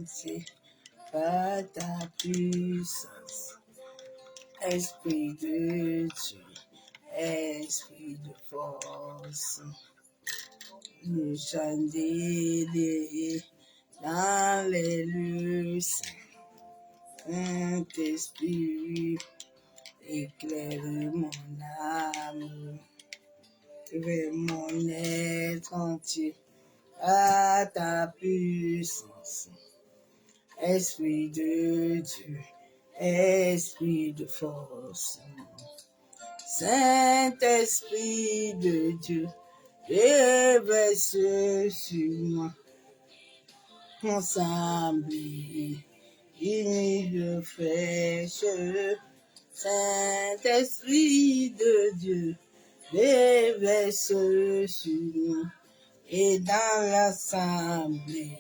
entier par ta puissance. Esprit de Dieu, esprit de force, nous chandeliers dans les lieux saints. Saint-Esprit, éclaire mon âme, éclaire mon être entier à ta puissance. Esprit de Dieu, esprit de force, Saint-Esprit de Dieu, déverse sur moi, ensemble, unis de fraîche, Saint-Esprit de Dieu, déverse sur moi, et dans l'assemblée,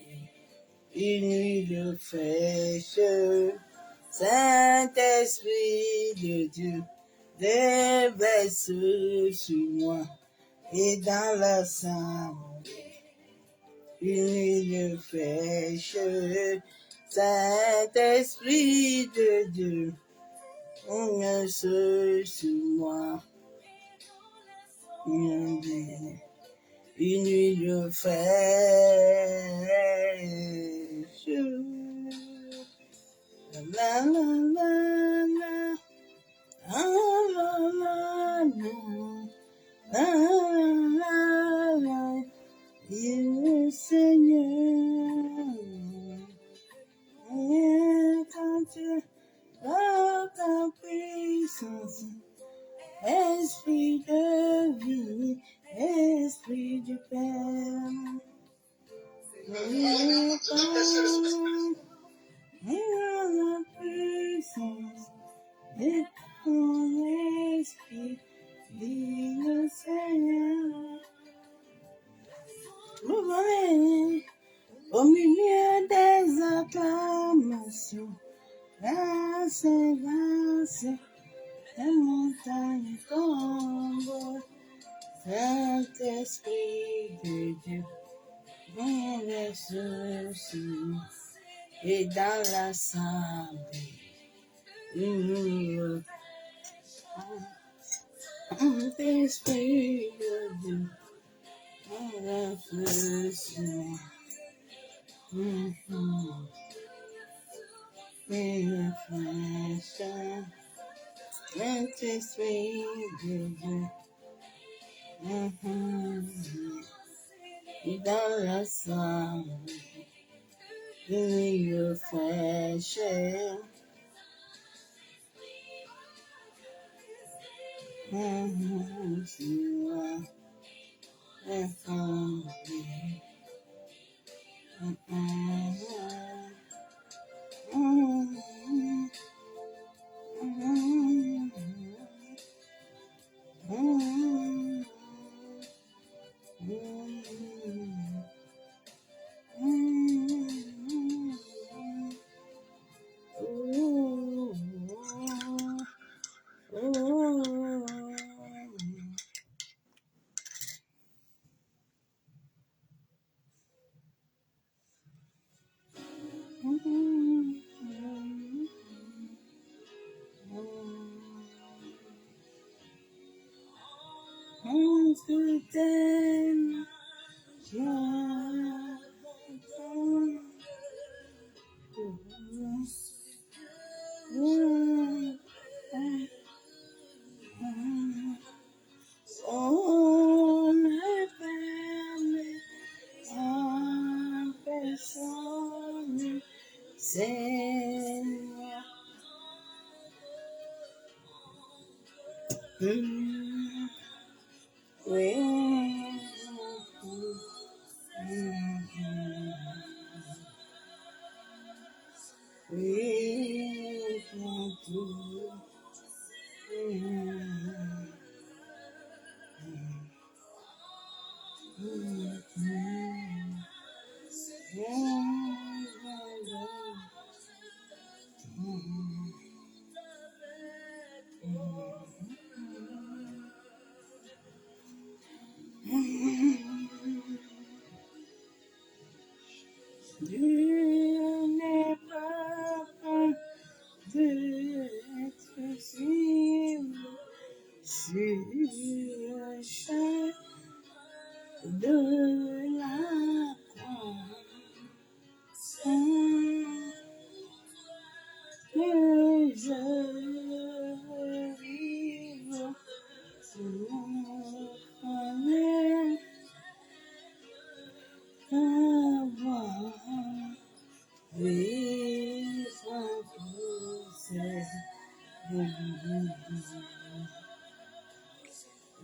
unis de fraîche, Saint-Esprit de Dieu, déverse sur moi, et dans l'assemblée, unis de fraîche, Saint-Esprit de Dieu, déverse sur moi, une nuit de fraîche. La la la la, la la la la, la la, il est Seigneur, est en Dieu, dans ta puissance, esprit de vie, esprit du Père, la puissance de ton esprit, dit le Seigneur. Vous voyez, au milieu des acclamations, grâce, grâce, les montagnes tombent, Saint-Esprit de Dieu, déverse sur nous, et dans l'assemblée, Saint-Esprit de Dieu, déverse sur nous, Saint-Esprit de Dieu, et dans l'assemblée, une fraîche, Seigneur, de la croix. Que je vive pour avoir vivre pour ces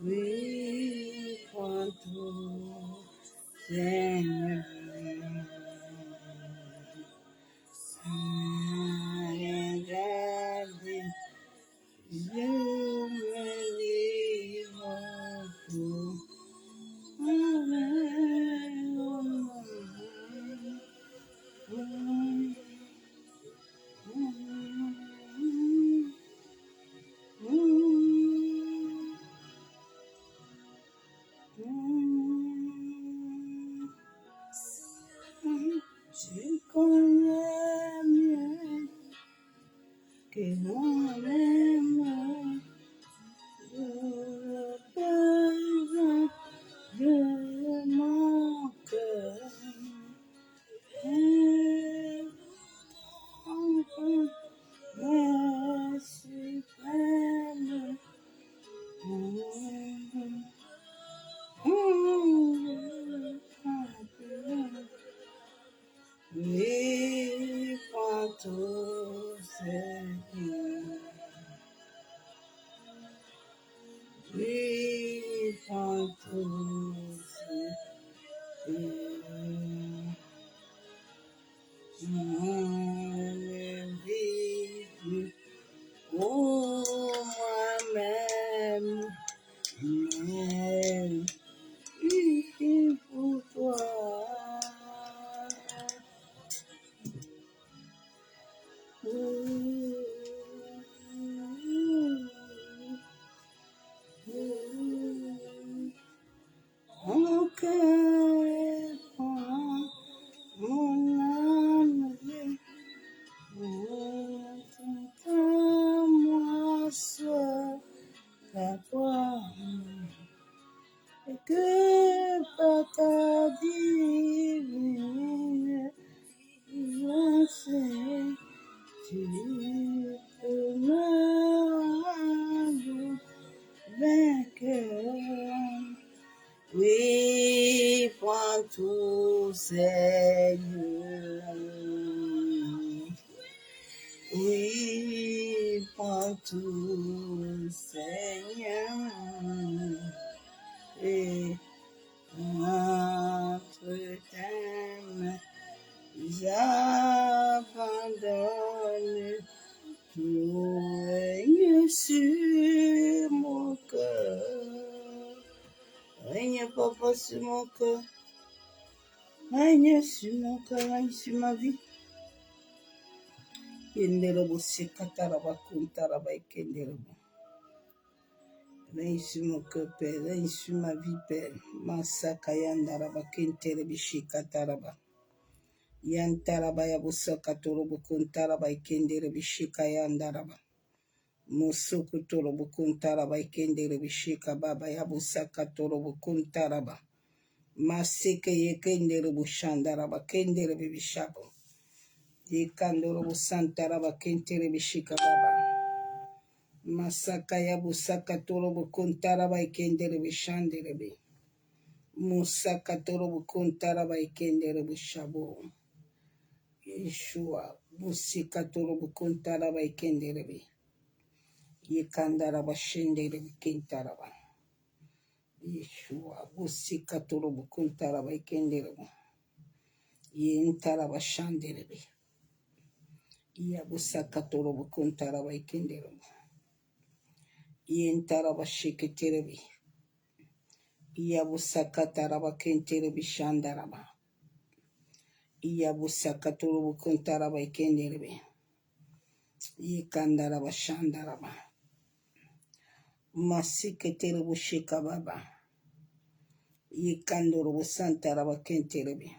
oui, pour tout, Seigneur. Regardez, je me livre pour tu connais mieux que moi-même le besoin de mon cœur. Et enfin, le suprême oui, pour Seigneur. Oui, pour Seigneur. Vive pour moi-même, mais vive pour toi. Mon cœur, mon âme, moi seul à toi, et que par ta divine je sais, tu peux me rendre vainqueur. Oui, prends tout, Seigneur. Oui, prends tout, Seigneur. Et entre tes mains, j'abandonne tout règne sur mon cœur. Règne, papa, sur mon cœur. Règne sur mon cœur, règne sur ma vie. Kenderebo sekataraba kuntaraba kenderebo. Règne sur mon cœur, Père. Règne sur ma vie, Père. Masaka yandaraba kenterebi shikataraba. Yantaraba yabusaka torobo kuntaraba kenderebi shika yandaraba. Musuku torobo kuntaraba kenderebi shika baba yabusaka torobo kuntaraba. Maseke yekenderebu shandaraba kenderebi bishabo. Yekandorobo santaraba kenterebi shika baba. Masaka yabusaka torobo kuntaraba kenderebi shanderebi. Musaka torobo kuntaraba kenderebi shabo. Yeshua busika torobo kuntaraba kenderebi. Yekandaraba shenderebi kentaraba. Yeshua busika torobo kuntaraba kenderebi. Yentaraba shanderebi. Yabusaka torobo kuntaraba kenderebi. Yentaraba shiketerebi. Yabusaka taraba kenterebi shandaraba. Yabusaka torobo kuntaraba kenderebi. Yekandaraba shandaraba. Masiketerebu shikababa. Yekandorobo santaraba kenterebi.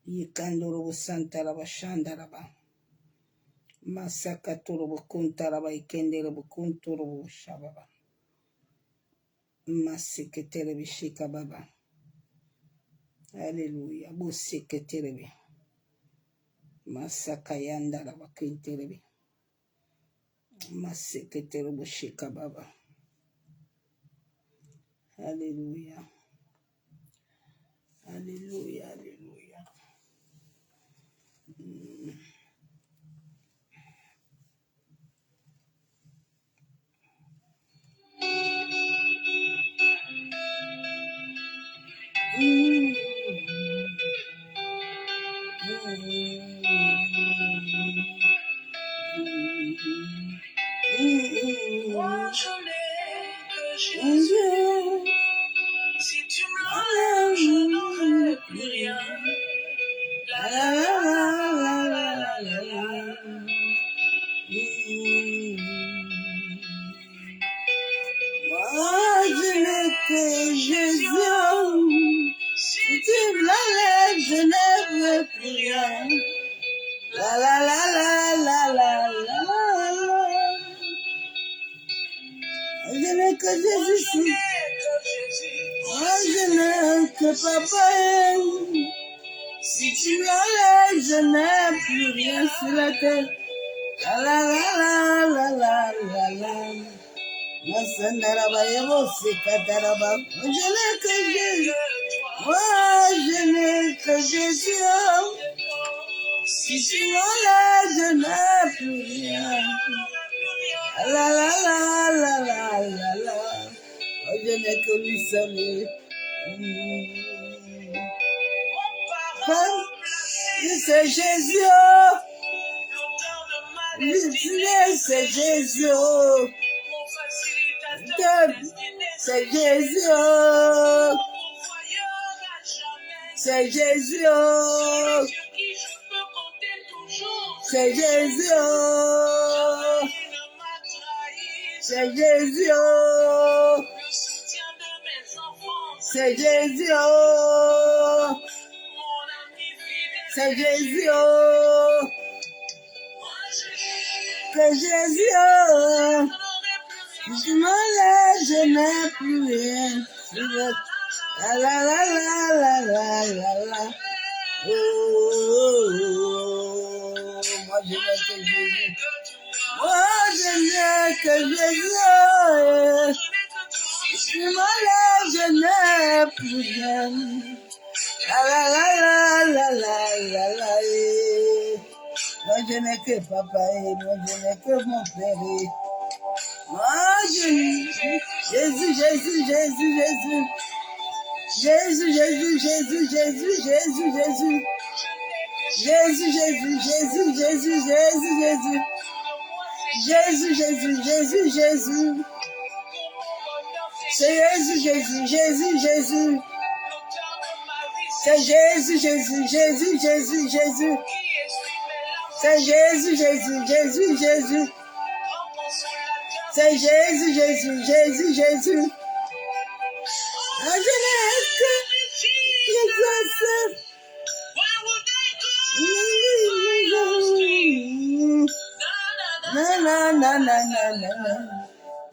Yekandorobo santaraba shandaraba. Masaka torobo kuntaraba kenderebu kuntorobo shababa. Maseketelebe shikababa. Alléluia. Boseketelebe. Masakayanda la bakentelebe. Maseketelebe shikababa. Alléluia. Alléluia. Alléluia. Moi je n'ai que Jésus. Si tu me l'enlèves, je n'aurai plus rien. La la la la la la la. Moi je n'ai que Jésus. Si tu me l'enlèves, je n'aurai plus rien. La la la la la la la. Je n'ai que Jésus. Moi je n'ai que Papa. Si tu l'enlèves, je n'ai plus rien sur la terre. La la la la la la la. Masandaraba yabose kataraba. Je n'ai que Jésus. Moi je n'ai que Jésus. Si tu l'enlèves, je n'ai plus rien. La la la la la la la. Je n'ai que lui seul. C'est Jésus. C'est Jésus. C'est Jésus. C'est Jésus. C'est Jésus. C'est Jésus. C'est Jésus. C'est Jésus. Que Jésus. Je m'enlève, je n'ai plus rien. La la la la la la la la. Oh, moi je n'ai que Jésus. Moi je n'ai que Jésus. Je m'enlève, je n'ai plus rien. La la la la la la la. Moi je n'ai que papa et moi je n'ai que mon père. Moi je n'ai Jésus, Jésus, Jésus, Jésus. Jésus, Jésus, Jésus, Jésus, Jésus, Jésus. Jésus, Jésus, Jésus, Jésus, Jésus, Jésus. Jésus, Jésus, Jésus, Jésus. C'est Jésus, Jésus, Jésus, Jésus. C'est Jésus, Jésus, Jésus, Jésus, Jésus. C'est Jésus, Jésus, Jésus, Jésus. C'est Jésus, Jésus, Jésus, Jésus. Je n'ai que Jésus. Non, non, non, non, non, non.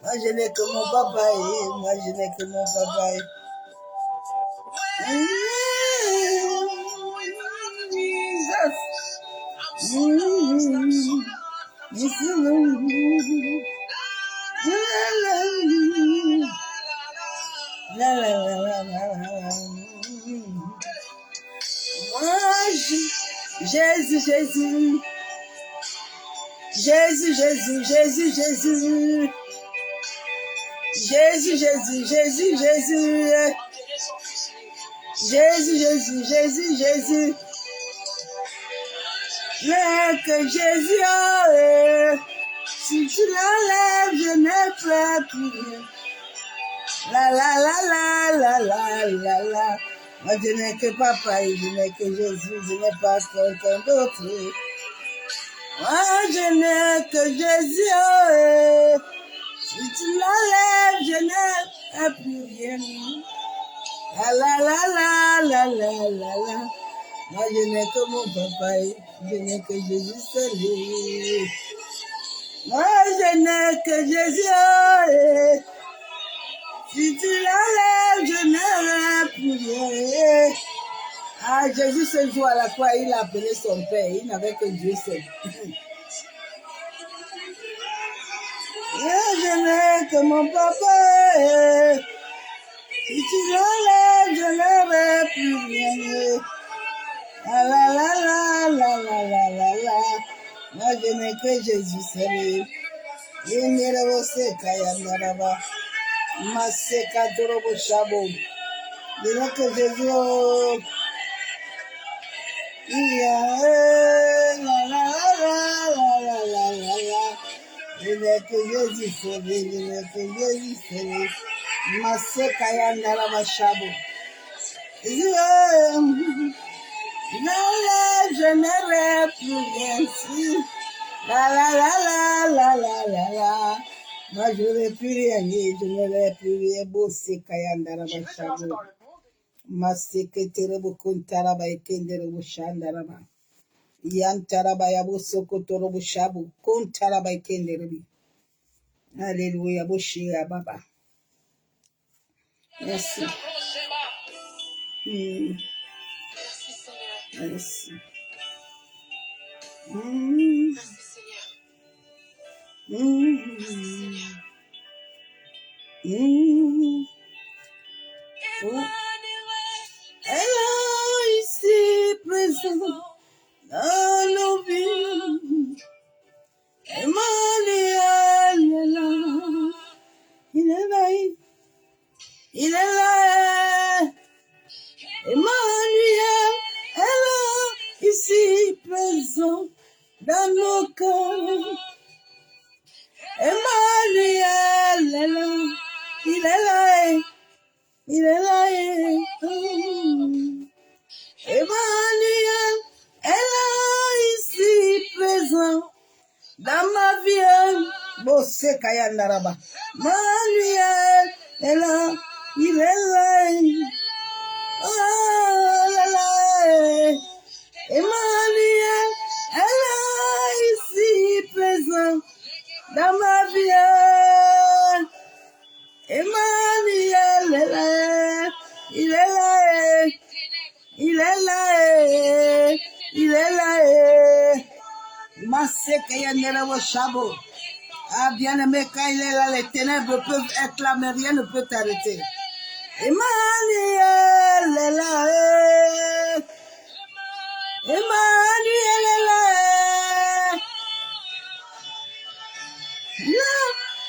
Moi je n'ai que mon papa et moi je n'ai que mon papa. Jésus, Jésus. Jésus, Jésus, Jésus, Jésus. Jésus, Jésus, Jésus, Jésus. Jésus, Jésus, Jésus, Jésus. Mais que Jésus, si tu l'enlèves, je n'ai pas plus rien. La la la la la la la la. Moi je n'ai que papa et je n'ai que Jésus, je n'ai pas quelqu'un d'autre. Moi je n'ai que Jésus. Si tu l'enlèves, je n'ai plus rien. La la la la la la la la. Moi je n'ai que mon papa et je n'ai que Jésus seul. Moi je n'ai que Jésus. Si tu l'enlèves, je n'aurai plus rien. Ah, Jésus ce jour à la croix, il a appelé son Père. Il n'avait que Dieu seul. Je n'ai que mon papa. Si tu l'enlèves, je n'aurai plus rien. Ah la la la la la la la la. Moi je n'ai que Jésus seul. Il n'y a pas de kaya Maseka Dorobo Shabo. Je n'ai que Jésus. La la la la la la la la. Je n'ai que Jésus seul. Je n'ai que Jésus seul. Maseka Yandaraba Shabo. Je n'aurai plus rien si. La la la la la la la la. Moi je n'aurai plus rien, je n'aurai plus rien. Bossé Kayandaraba Shabo. Maseke Terebo Kuntaraba Ekenderebo Shandaraba. Yantaraba Yabo Sokotorobo Shabo. Kuntaraba Ekenderebi. Alléluia, Boshia Baba. Merci. Merci. Alors ici présent dans nos vies, Emmanuel est là, il est là, il est là, Emmanuel est là, ici présent dans nos cœurs. Emmanuel est là, il est là, il est là. Emmanuel est là, ici présent dans ma vie. Bossé Kayandaraba. Emmanuel est là, il est là. Oh là là. Emmanuel est là, ici présent dans ma vie. Emmanuel est là, il est là, il est là, il est là. Maseke Yanderabo Shabo. Ah, bien-aimé, quand il est là, les ténèbres peuvent être là, mais rien ne peut t'arrêter. Emmanuel est là, Emmanuel est là, là,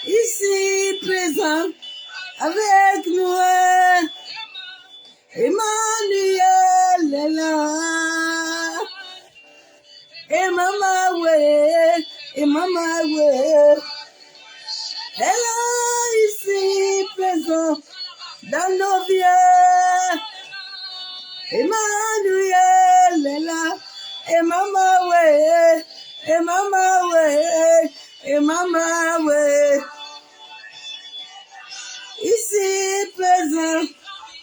ici présent, avec nous. Emmanuel est là, et maman, ouais, et maman, ouais, est là, ici présent, dans nos vies. Emmanuel est là, et maman, ouais, et maman, ouais, et maman, ouais, ici présent,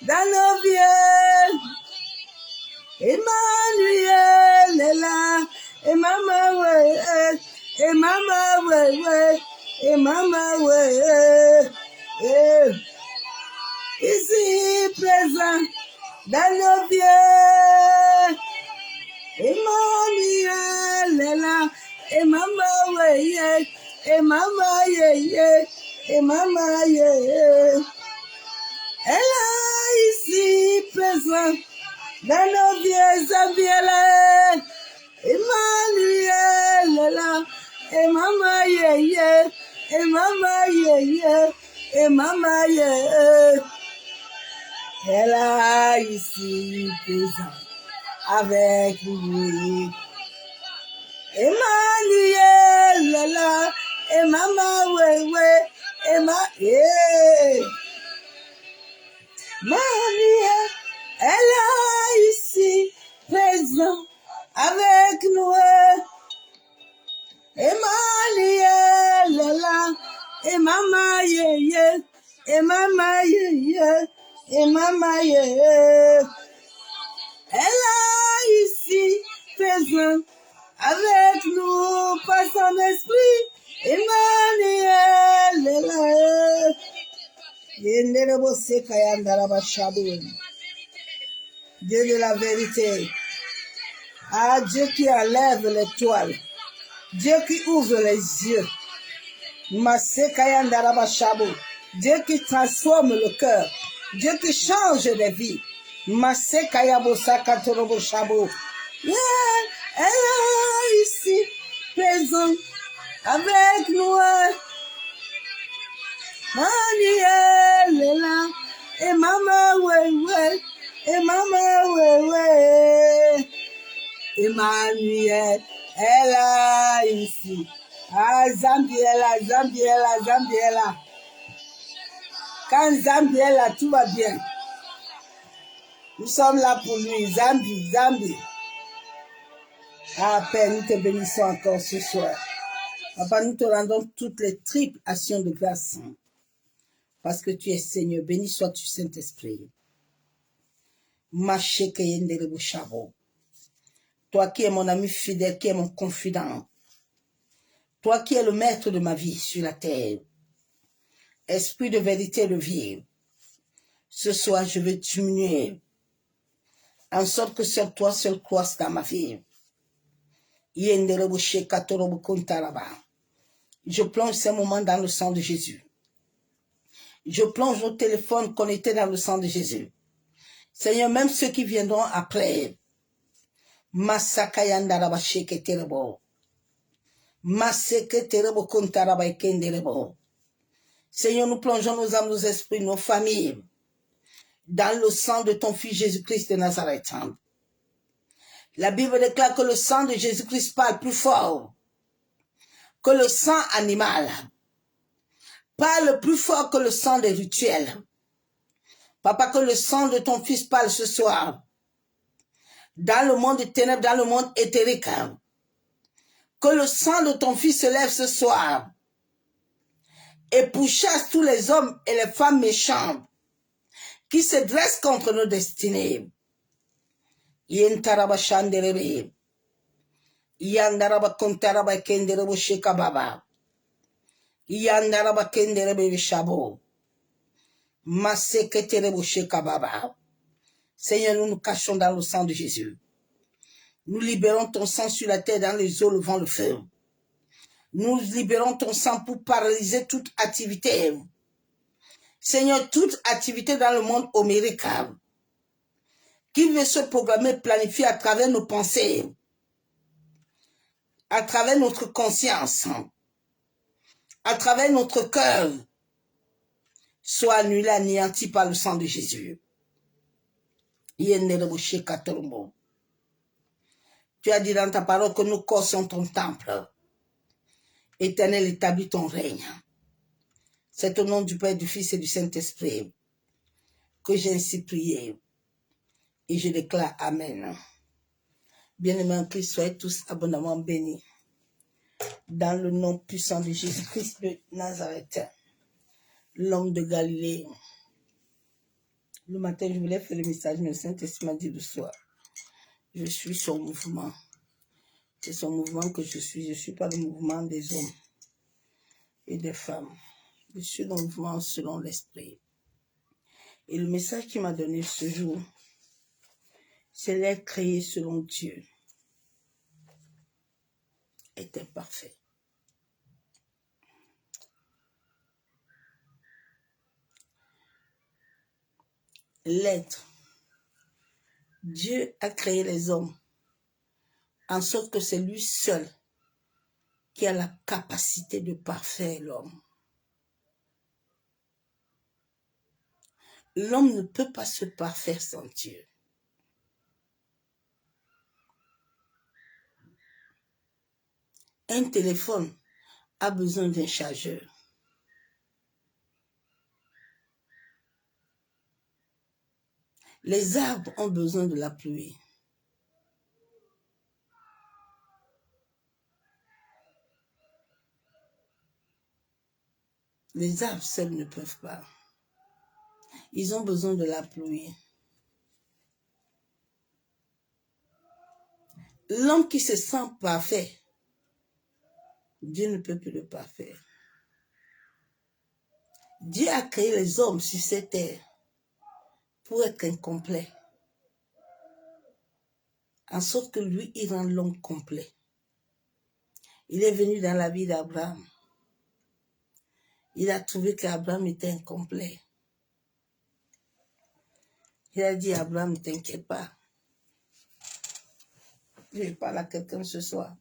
dans nos vies. Emmanuel est là, et maman, ouais, et maman, ouais, et maman, ouais, ici présent, dans nos vies. Emmanuel est là, et maman, ouais, et maman, yeah, et maman, yeah. Elle est ici présent, dans nos vies enviées. Emmanuel est là, et maman, yeah, et maman, yeah, et maman, yeah. Elle est ici présent, avec nous. Emmanuel est là, et maman, ouais, et ma, yeah. Maria, elle est ici, présent, avec nous. Emmanuel est là, et maman, yeah, et maman, yeah, et maman, yeah. Elle est ici, présent, avec nous, par son esprit. Emmanuel est là. Dieu de la vérité. Ah, Dieu qui enlève l'étoile. Dieu qui ouvre les yeux. Dieu qui transforme le cœur. Dieu qui change les vies. Elle est ici, présente avec nous. Manuel est là. Et maman, ouais. Et maman, ouais. Emmanuel est là ici. Ah, Zambiela. Quand Zambiela, tout va bien. Nous sommes là pour lui. Zambi. Ah, Père, nous te bénissons encore ce soir. Papa, nous te rendons toutes les triples actions de grâce. Parce que tu es Seigneur. Béni sois-tu, Saint-Esprit. Toi qui es mon ami fidèle, qui es mon confident. Toi qui es le maître de ma vie sur la terre. Esprit de vérité et de vie. Ce soir, je vais diminuer. En sorte que seul toi seul croisse dans ma vie. Je plonge ces moments dans le sang de Jésus. Je plonge nos téléphones connectés dans le sang de Jésus. Seigneur, même ceux qui viendront après, Seigneur, nous plongeons nos âmes, nos esprits, nos familles dans le sang de ton Fils Jésus-Christ de Nazareth. La Bible déclare que le sang de Jésus-Christ parle plus fort que le sang animal. Parle plus fort que le sang des rituels. Papa, que le sang de ton Fils parle ce soir. Dans le monde des ténèbres, dans le monde éthérique. Que le sang de ton Fils se lève ce soir. Et pourchasse tous les hommes et les femmes méchants qui se dressent contre nos destinées. Yentaraba Shanderebe. Yandaraba Kontaraba Kenderebo Shekababa. Yandaraba Kenderebe Shabo. Maseketerebo Shekababa. Seigneur, nous nous cachons dans le sang de Jésus. Nous libérons ton sang sur la terre, dans les eaux, le vent, le feu. Nous libérons ton sang pour paralyser toute activité. Seigneur, toute activité dans le monde homérique qui veut se programmer, planifier à travers nos pensées, à travers notre conscience, à travers notre cœur, soit annulé, anéanti par le sang de Jésus. Tu as dit dans ta parole que nos corps sont ton temple. Éternel, établis ton règne. C'est au nom du Père, du Fils et du Saint-Esprit que j'ai ainsi prié. Et je déclare Amen. Bien-aimés en Christ, soyez tous abondamment bénis. Dans le nom puissant de Jésus-Christ de Nazareth, l'homme de Galilée. Le matin, je voulais faire le message, mais le Saint-Esprit m'a dit le soir. Je suis son mouvement. C'est son mouvement que je suis. Je ne suis pas le mouvement des hommes et des femmes. Je suis le mouvement selon l'Esprit. Et le message qu'il m'a donné ce jour, c'est l'être créé selon Dieu est imparfait. L'être. Dieu a créé les hommes en sorte que c'est lui seul qui a la capacité de parfaire l'homme. L'homme ne peut pas se parfaire sans Dieu. Un téléphone a besoin d'un chargeur. Les arbres ont besoin de la pluie. Les arbres seuls ne peuvent pas. Ils ont besoin de la pluie. L'homme qui se sent parfait, Dieu ne peut plus le parfaire. Dieu a créé les hommes sur cette terre pour être incomplets. En sorte que lui, il rend l'homme complet. Il est venu dans la vie d'Abraham. Il a trouvé qu'Abraham était incomplet. Il a dit à Abraham, ne t'inquiète pas. Je parle à quelqu'un ce soir.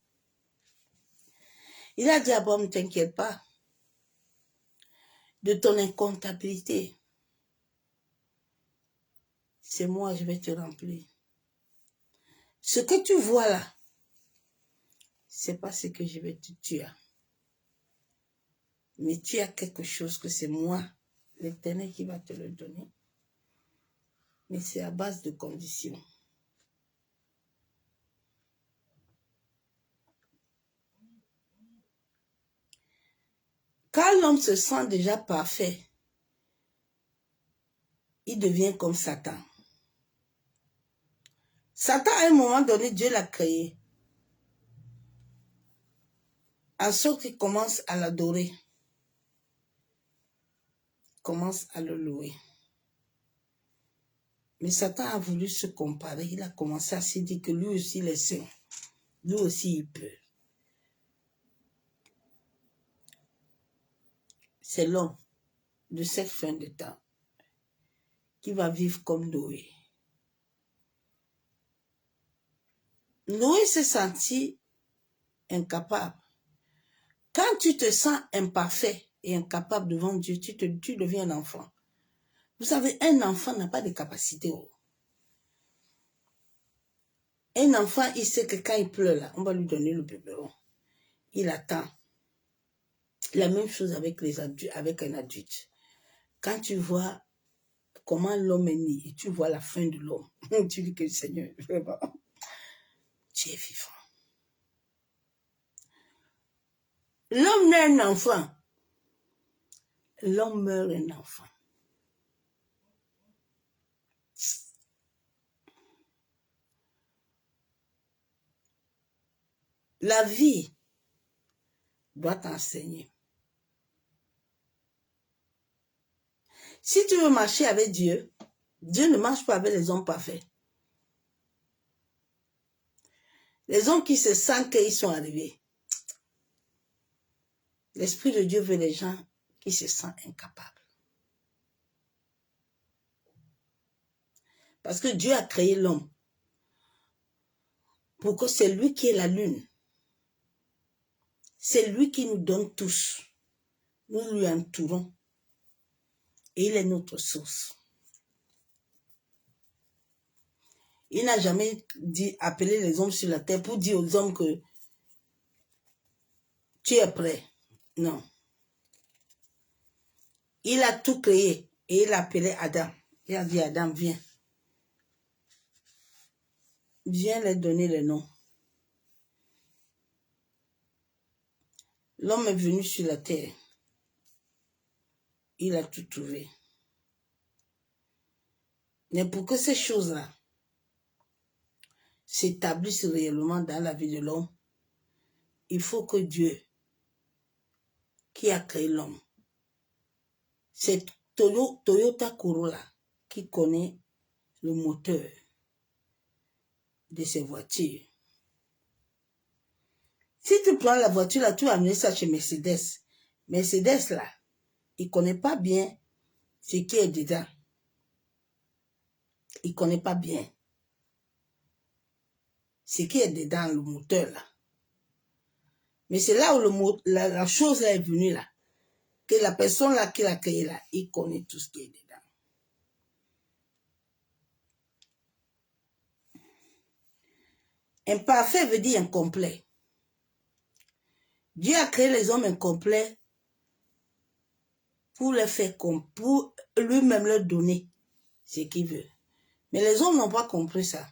Il a dit à Abraham, ne t'inquiète pas de ton incomptabilité. C'est moi, je vais te remplir. Ce que tu vois là, c'est pas ce que je vais te tuer. Mais tu as quelque chose que c'est moi, l'Éternel, qui va te le donner. Mais c'est à base de conditions. Quand l'homme se sent déjà parfait, il devient comme Satan. Satan, à un moment donné, Dieu l'a créé. En sorte qu'il commence à l'adorer. Commence à le louer. Mais Satan a voulu se comparer. Il a commencé à se dire que lui aussi, il est saint. Lui aussi, il peut. C'est l'homme de cette fin de temps qui va vivre comme Noé. Noé s'est senti incapable. Quand tu te sens imparfait et incapable devant Dieu, tu deviens un enfant. Vous savez, un enfant n'a pas de capacité. Un enfant, il sait que quand il pleure, là, on va lui donner le biberon. Il attend. La même chose avec les adultes, avec un adulte. Quand tu vois comment l'homme est né et tu vois la fin de l'homme, tu dis que Seigneur, vraiment, tu es vivant. L'homme naît un enfant. L'homme meurt un enfant. La vie doit t'enseigner. Si tu veux marcher avec Dieu, Dieu ne marche pas avec les hommes parfaits. Les hommes qui se sentent qu'ils sont arrivés. L'Esprit de Dieu veut les gens qui se sentent incapables. Parce que Dieu a créé l'homme pour que c'est lui qui est la lune. C'est lui qui nous donne tous. Nous lui entourons. Et il est notre source. Il n'a jamais appelé les hommes sur la terre pour dire aux hommes que tu es prêt. Non. Il a tout créé et il a appelé Adam. Il a dit à Adam, viens. Viens leur donner le nom. L'homme est venu sur la terre. Il a tout trouvé. Mais pour que ces choses-là s'établissent réellement dans la vie de l'homme, il faut que Dieu, qui a créé l'homme, c'est Toyota Corolla qui connaît le moteur de ces voitures. Si tu prends la voiture là, tu vas amener ça chez Mercedes. Mercedes là, il ne connaît pas bien ce qui est dedans. Il ne connaît pas bien ce qui est dedans, le moteur là. Mais c'est là où la chose là est venue là. Que la personne là qui l'a créé là, il connaît tout ce qui est dedans. Imparfait veut dire incomplet. Dieu a créé les hommes incomplets pour les faire pour lui-même leur donner ce qu'il veut. Mais les hommes n'ont pas compris ça.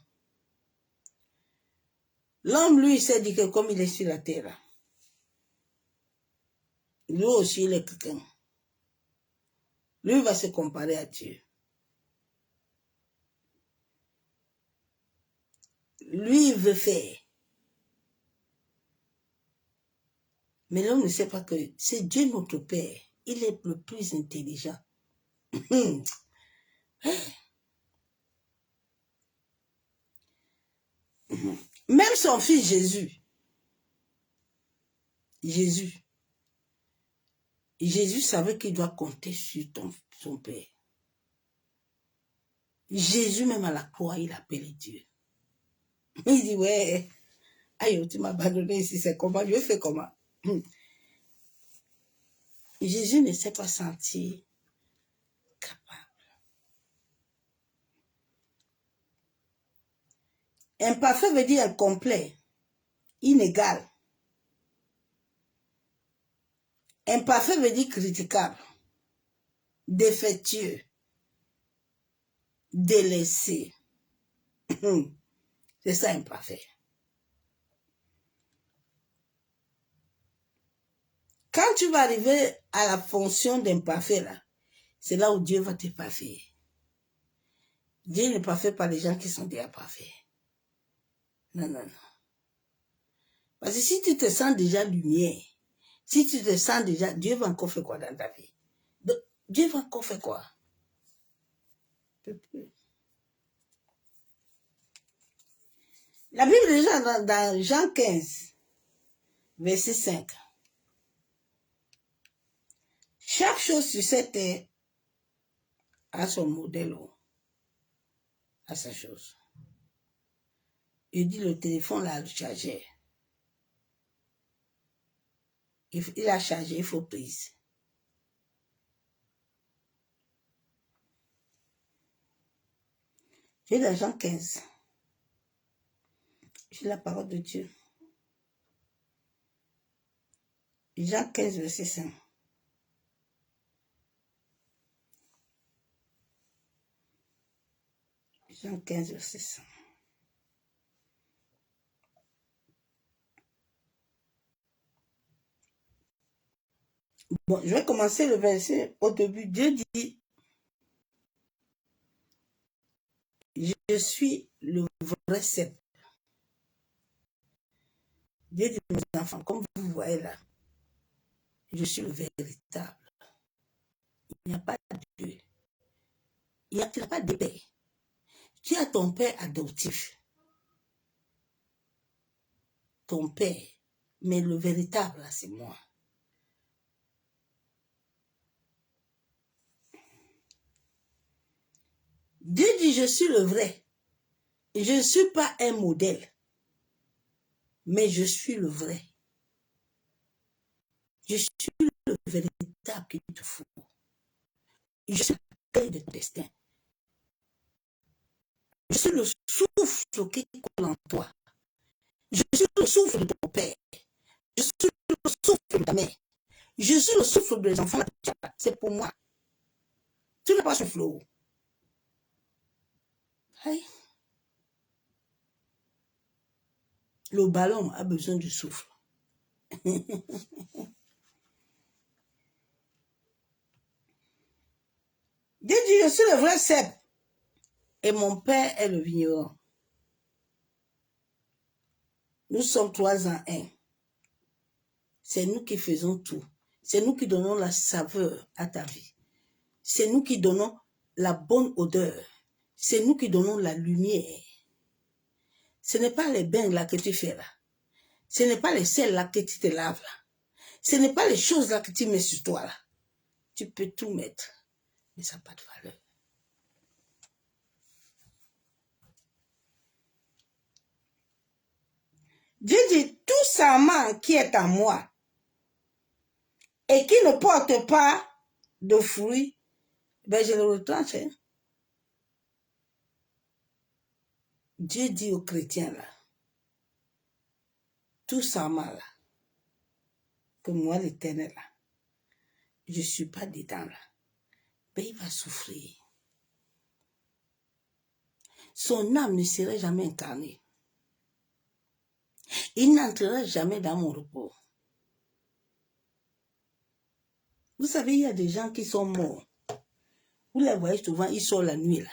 L'homme, lui, il s'est dit que comme il est sur la terre, lui aussi, il est quelqu'un. Lui va se comparer à Dieu. Lui, il veut faire. Mais l'homme ne sait pas que c'est Dieu notre Père. il est le plus intelligent. Même son fils Jésus savait qu'il doit compter sur son père. Jésus, même à la croix, il appelait Dieu. Il dit, ouais, aïe, tu m'as abandonné ici, c'est comment, je fais comment? Jésus ne s'est pas senti capable. Imparfait veut dire incomplet, inégal. Imparfait veut dire critiquable, défectueux, délaissé. C'est ça, imparfait. Quand tu vas arriver à la fonction d'imparfait, là, c'est là où Dieu va te parfaire. Dieu n'est pas fait par les gens qui sont déjà parfaits. Non, non, non. Parce que si tu te sens déjà lumière, si tu te sens déjà, Dieu va encore faire quoi dans ta vie? Donc, Dieu va encore faire quoi? La Bible déjà dans Jean 15, verset 5. Chaque chose sur cette terre a son modèle, a sa chose. Il dit le téléphone là, le chargeur. Il a chargé, il faut prise. J'ai dans Jean 15. J'ai la parole de Dieu. Jean 15, verset 5. Jean 15, verset 5. Bon, je vais commencer le verset au début. Dieu dit, je suis le vrai cep. Dieu dit, mes enfants, comme vous voyez là, je suis le véritable. Il n'y a pas de Dieu. Tu n'as pas de père. Tu as ton père adoptif. Ton père. Mais le véritable, là, c'est moi. Dieu dit, je suis le vrai. Je ne suis pas un modèle. Mais je suis le vrai. Je suis le véritable qu'il te faut. Je suis la clé de ton destin. Je suis le souffle qui coule en toi. Je suis le souffle de ton père. Je suis le souffle de ta mère. Je suis le souffle des enfants. C'est pour moi. Tu n'as pas ce flot. Hey. Le ballon a besoin du souffle. Dieu dit, je suis le vrai cep. Et mon père est le vigneron. Nous sommes 3 en 1. C'est nous qui faisons tout. C'est nous qui donnons la saveur à ta vie. C'est nous qui donnons la bonne odeur. C'est nous qui donnons la lumière. Ce n'est pas les bains là que tu fais là. Ce n'est pas les sels là que tu te laves là. Ce n'est pas les choses là que tu mets sur toi là. Tu peux tout mettre, mais ça n'a pas de valeur. Dieu dit, tout sarment qui est en moi et qui ne porte pas de fruits, ben je le retranche. Hein? Dieu dit aux chrétiens là, tout sarment là, que moi l'Éternel là, je ne suis pas dedans là, ben il va souffrir. Son âme ne serait jamais incarnée. Il n'entrera jamais dans mon repos. Vous savez, il y a des gens qui sont morts. Vous les voyez souvent, ils sortent la nuit là.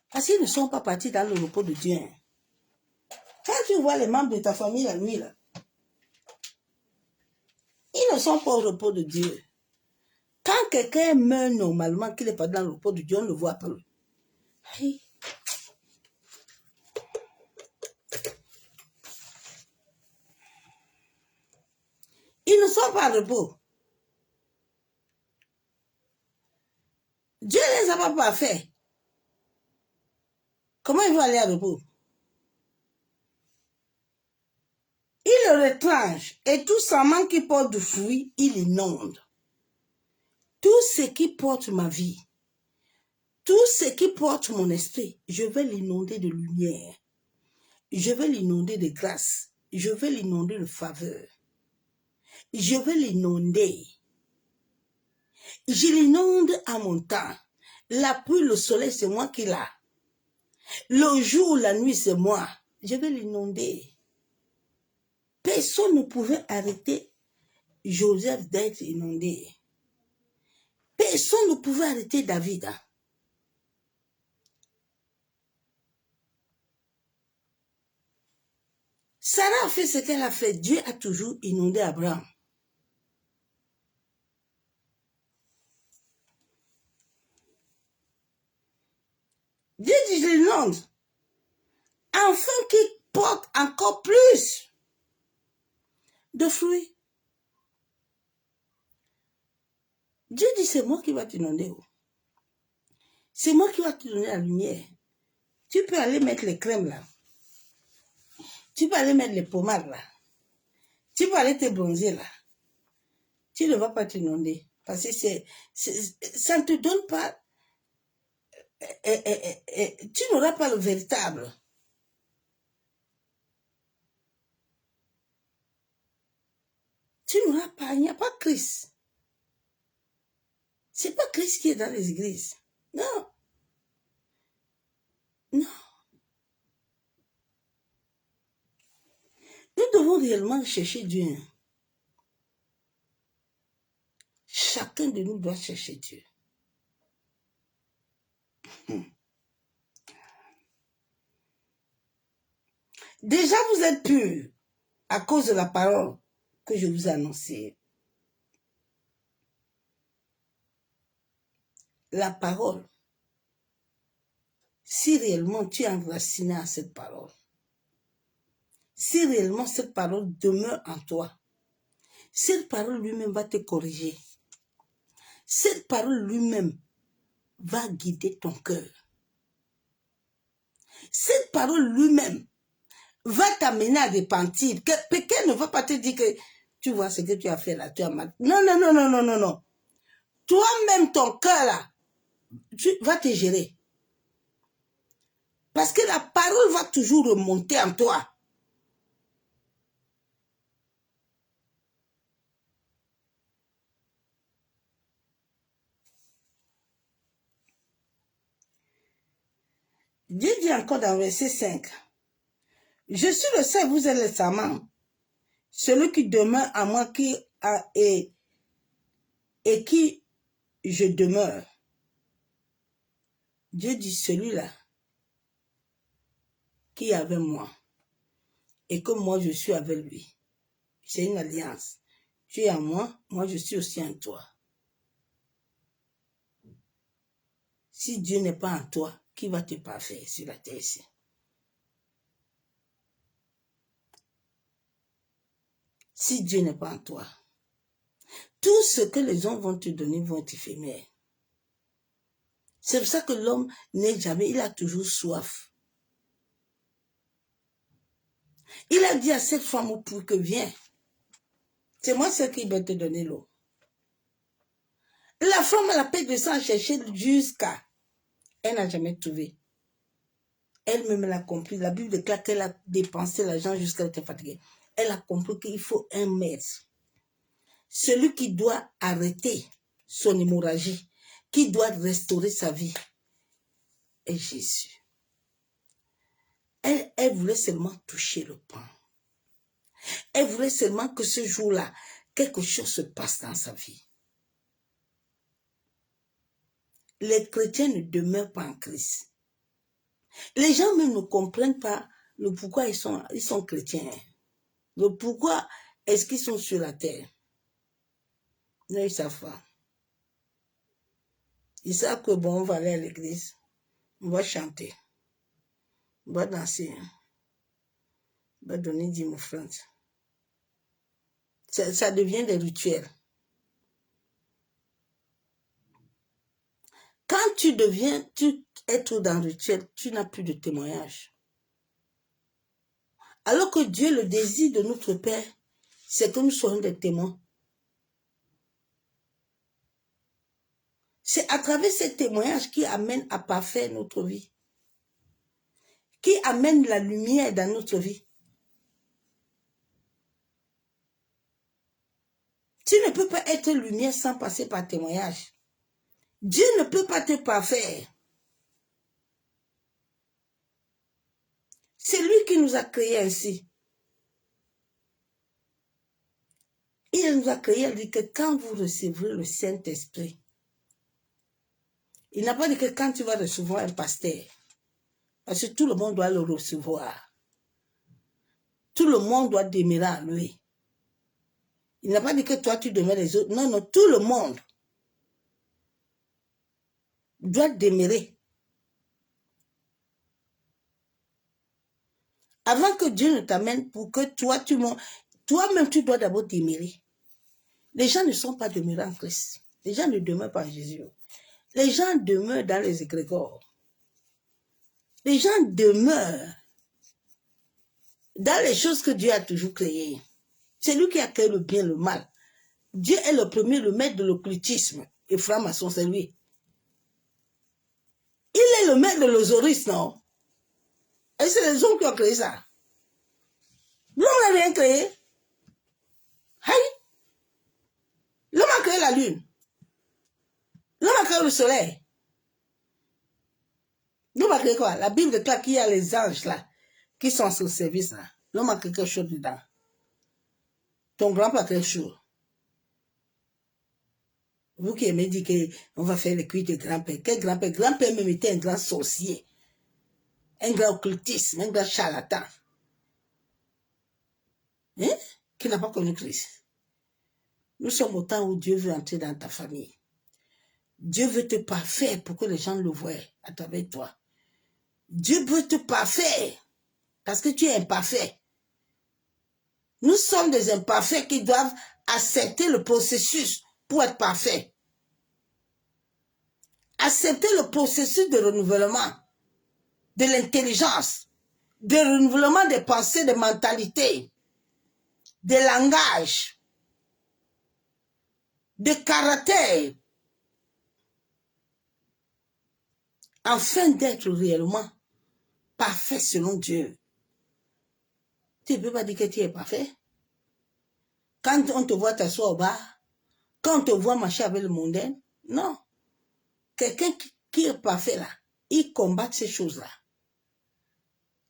Parce qu'ils ne sont pas partis dans le repos de Dieu. Quand tu vois les membres de ta famille la nuit là, ils ne sont pas au repos de Dieu. Quand quelqu'un meurt normalement, qu'il n'est pas dans le repos de Dieu, on ne voit pas. Hey. Ils ne sont pas repos. Dieu ne les a pas parfaits. Comment ils vont aller à repos? Il le retranche et tout serment qui porte du fruit, il inonde. Tout ce qui porte ma vie, tout ce qui porte mon esprit, je vais l'inonder de lumière. Je vais l'inonder de grâce. Je vais l'inonder de faveur. Je vais l'inonder. Je l'inonde à mon temps. La pluie, le soleil, c'est moi qui l'ai. Le jour, la nuit, c'est moi. Je vais l'inonder. Personne ne pouvait arrêter Joseph d'être inondé. Personne ne pouvait arrêter David. Sarah a fait ce qu'elle a fait. Dieu a toujours inondé Abraham. Dieu dit, je l'inonde. Afin qu'il porte encore plus de fruits. Dieu dit, c'est moi qui vais t'inonder. C'est moi qui vais te donner la lumière. Tu peux aller mettre les crèmes là. Tu peux aller mettre les pommades là. Tu peux aller te bronzer là. Tu ne vas pas t'inonder. Parce que ça ne te donne pas... tu n'auras pas le véritable. Tu n'auras pas, il n'y a pas Christ. C'est pas Christ qui est dans les églises. Non. Non. Nous devons réellement chercher Dieu. Chacun de nous doit chercher Dieu. Déjà, vous êtes purs à cause de la parole que je vous ai annoncée. La parole. Si réellement tu es enraciné à cette parole, si réellement cette parole demeure en toi, cette parole lui-même va te corriger. Cette parole lui-même va guider ton cœur. Cette parole lui-même va t'amener à repentir. Quelqu'un ne va pas te dire que tu vois ce que tu as fait là, tu as mal. Non, non, non, non, non, non, non. Toi-même, ton cœur là, tu vas te gérer. Parce que la parole va toujours remonter en toi. Dieu dit encore dans verset 5. Je suis le seul, vous êtes le serment. Celui qui demeure à moi et qui je demeure. Dieu dit celui-là qui est avec moi et que moi je suis avec lui. C'est une alliance. Tu es en moi, moi je suis aussi en toi. Si Dieu n'est pas en toi, qui va te parfaire sur la terre ici? Si Dieu n'est pas en toi, tout ce que les hommes vont te donner vont être éphémères. C'est pour ça que l'homme n'est jamais, il a toujours soif. Il a dit à cette femme pour que viens. C'est moi ce qui va te donner l'eau. La femme a la paix de sang chercher jusqu'à. Elle n'a jamais trouvé. Elle-même l'a compris. La Bible déclare qu'elle a dépensé l'argent jusqu'à être fatiguée. Elle a compris qu'il faut un maître. Celui qui doit arrêter son hémorragie, qui doit restaurer sa vie, est Jésus. Elle voulait seulement toucher le pain. Elle voulait seulement que ce jour-là, quelque chose se passe dans sa vie. Les chrétiens ne demeurent pas en Christ. Les gens même ne comprennent pas le pourquoi ils sont chrétiens. Le pourquoi est-ce qu'ils sont sur la terre. Non, ils savent pas. Ils savent que bon, on va aller à l'église. On va chanter. On va danser. On va donner 10 offrandes. Ça devient des rituels. Quand tu es trop dans le rituel, tu n'as plus de témoignage. Alors que Dieu, le désir de notre Père, c'est que nous soyons des témoins. C'est à travers ces témoignages qui amènent à parfaire notre vie. Qui amène la lumière dans notre vie. Tu ne peux pas être lumière sans passer par témoignage. Dieu ne peut pas te parfaire. C'est lui qui nous a créés ainsi. Il nous a créés, il dit que quand vous recevrez le Saint-Esprit, il n'a pas dit que quand tu vas recevoir un pasteur, parce que tout le monde doit le recevoir. Tout le monde doit demeurer en lui. Il n'a pas dit que toi tu demeures les autres. Non, non, tout le monde doit demeurer. Avant que Dieu ne t'amène pour que toi-même tu dois d'abord demeurer. Les gens ne sont pas demeurés en Christ. Les gens ne demeurent pas en Jésus. Les gens demeurent dans les égrégores. Les gens demeurent dans les choses que Dieu a toujours créées. C'est lui qui a créé le bien, le mal. Dieu est le premier, le maître de l'occultisme. Et franc-maçon, c'est lui. Il est le maître de l'osorisme, non? Et c'est les hommes qui ont créé ça. L'homme n'a rien créé. Hey! L'homme a créé la lune. L'homme a créé le soleil. L'homme a créé quoi? La Bible déclare qu'il y a les anges là, qui sont sur le service là. L'homme a créé quelque chose dedans. Ton grand-père a créé quelque chose. Vous qui aimez dire qu'on va faire les cuits de grand-père. Quel grand-père? Grand-père même était un grand sorcier. Un grand occultiste, un grand charlatan. Hein? Qui n'a pas connu Christ. Nous sommes au temps où Dieu veut entrer dans ta famille. Dieu veut te parfaire pour que les gens le voient à travers toi. Dieu veut te parfaire parce que tu es imparfait. Nous sommes des imparfaits qui doivent accepter le processus pour être parfaits. Accepter le processus de renouvellement, de l'intelligence, de renouvellement des pensées, des mentalités, des langages, de caractère, afin d'être réellement parfait selon Dieu. Tu ne peux pas dire que tu es parfait. Quand on te voit t'asseoir au bar, quand on te voit marcher avec le mondain, non. Quelqu'un qui est parfait là, il combat ces choses-là.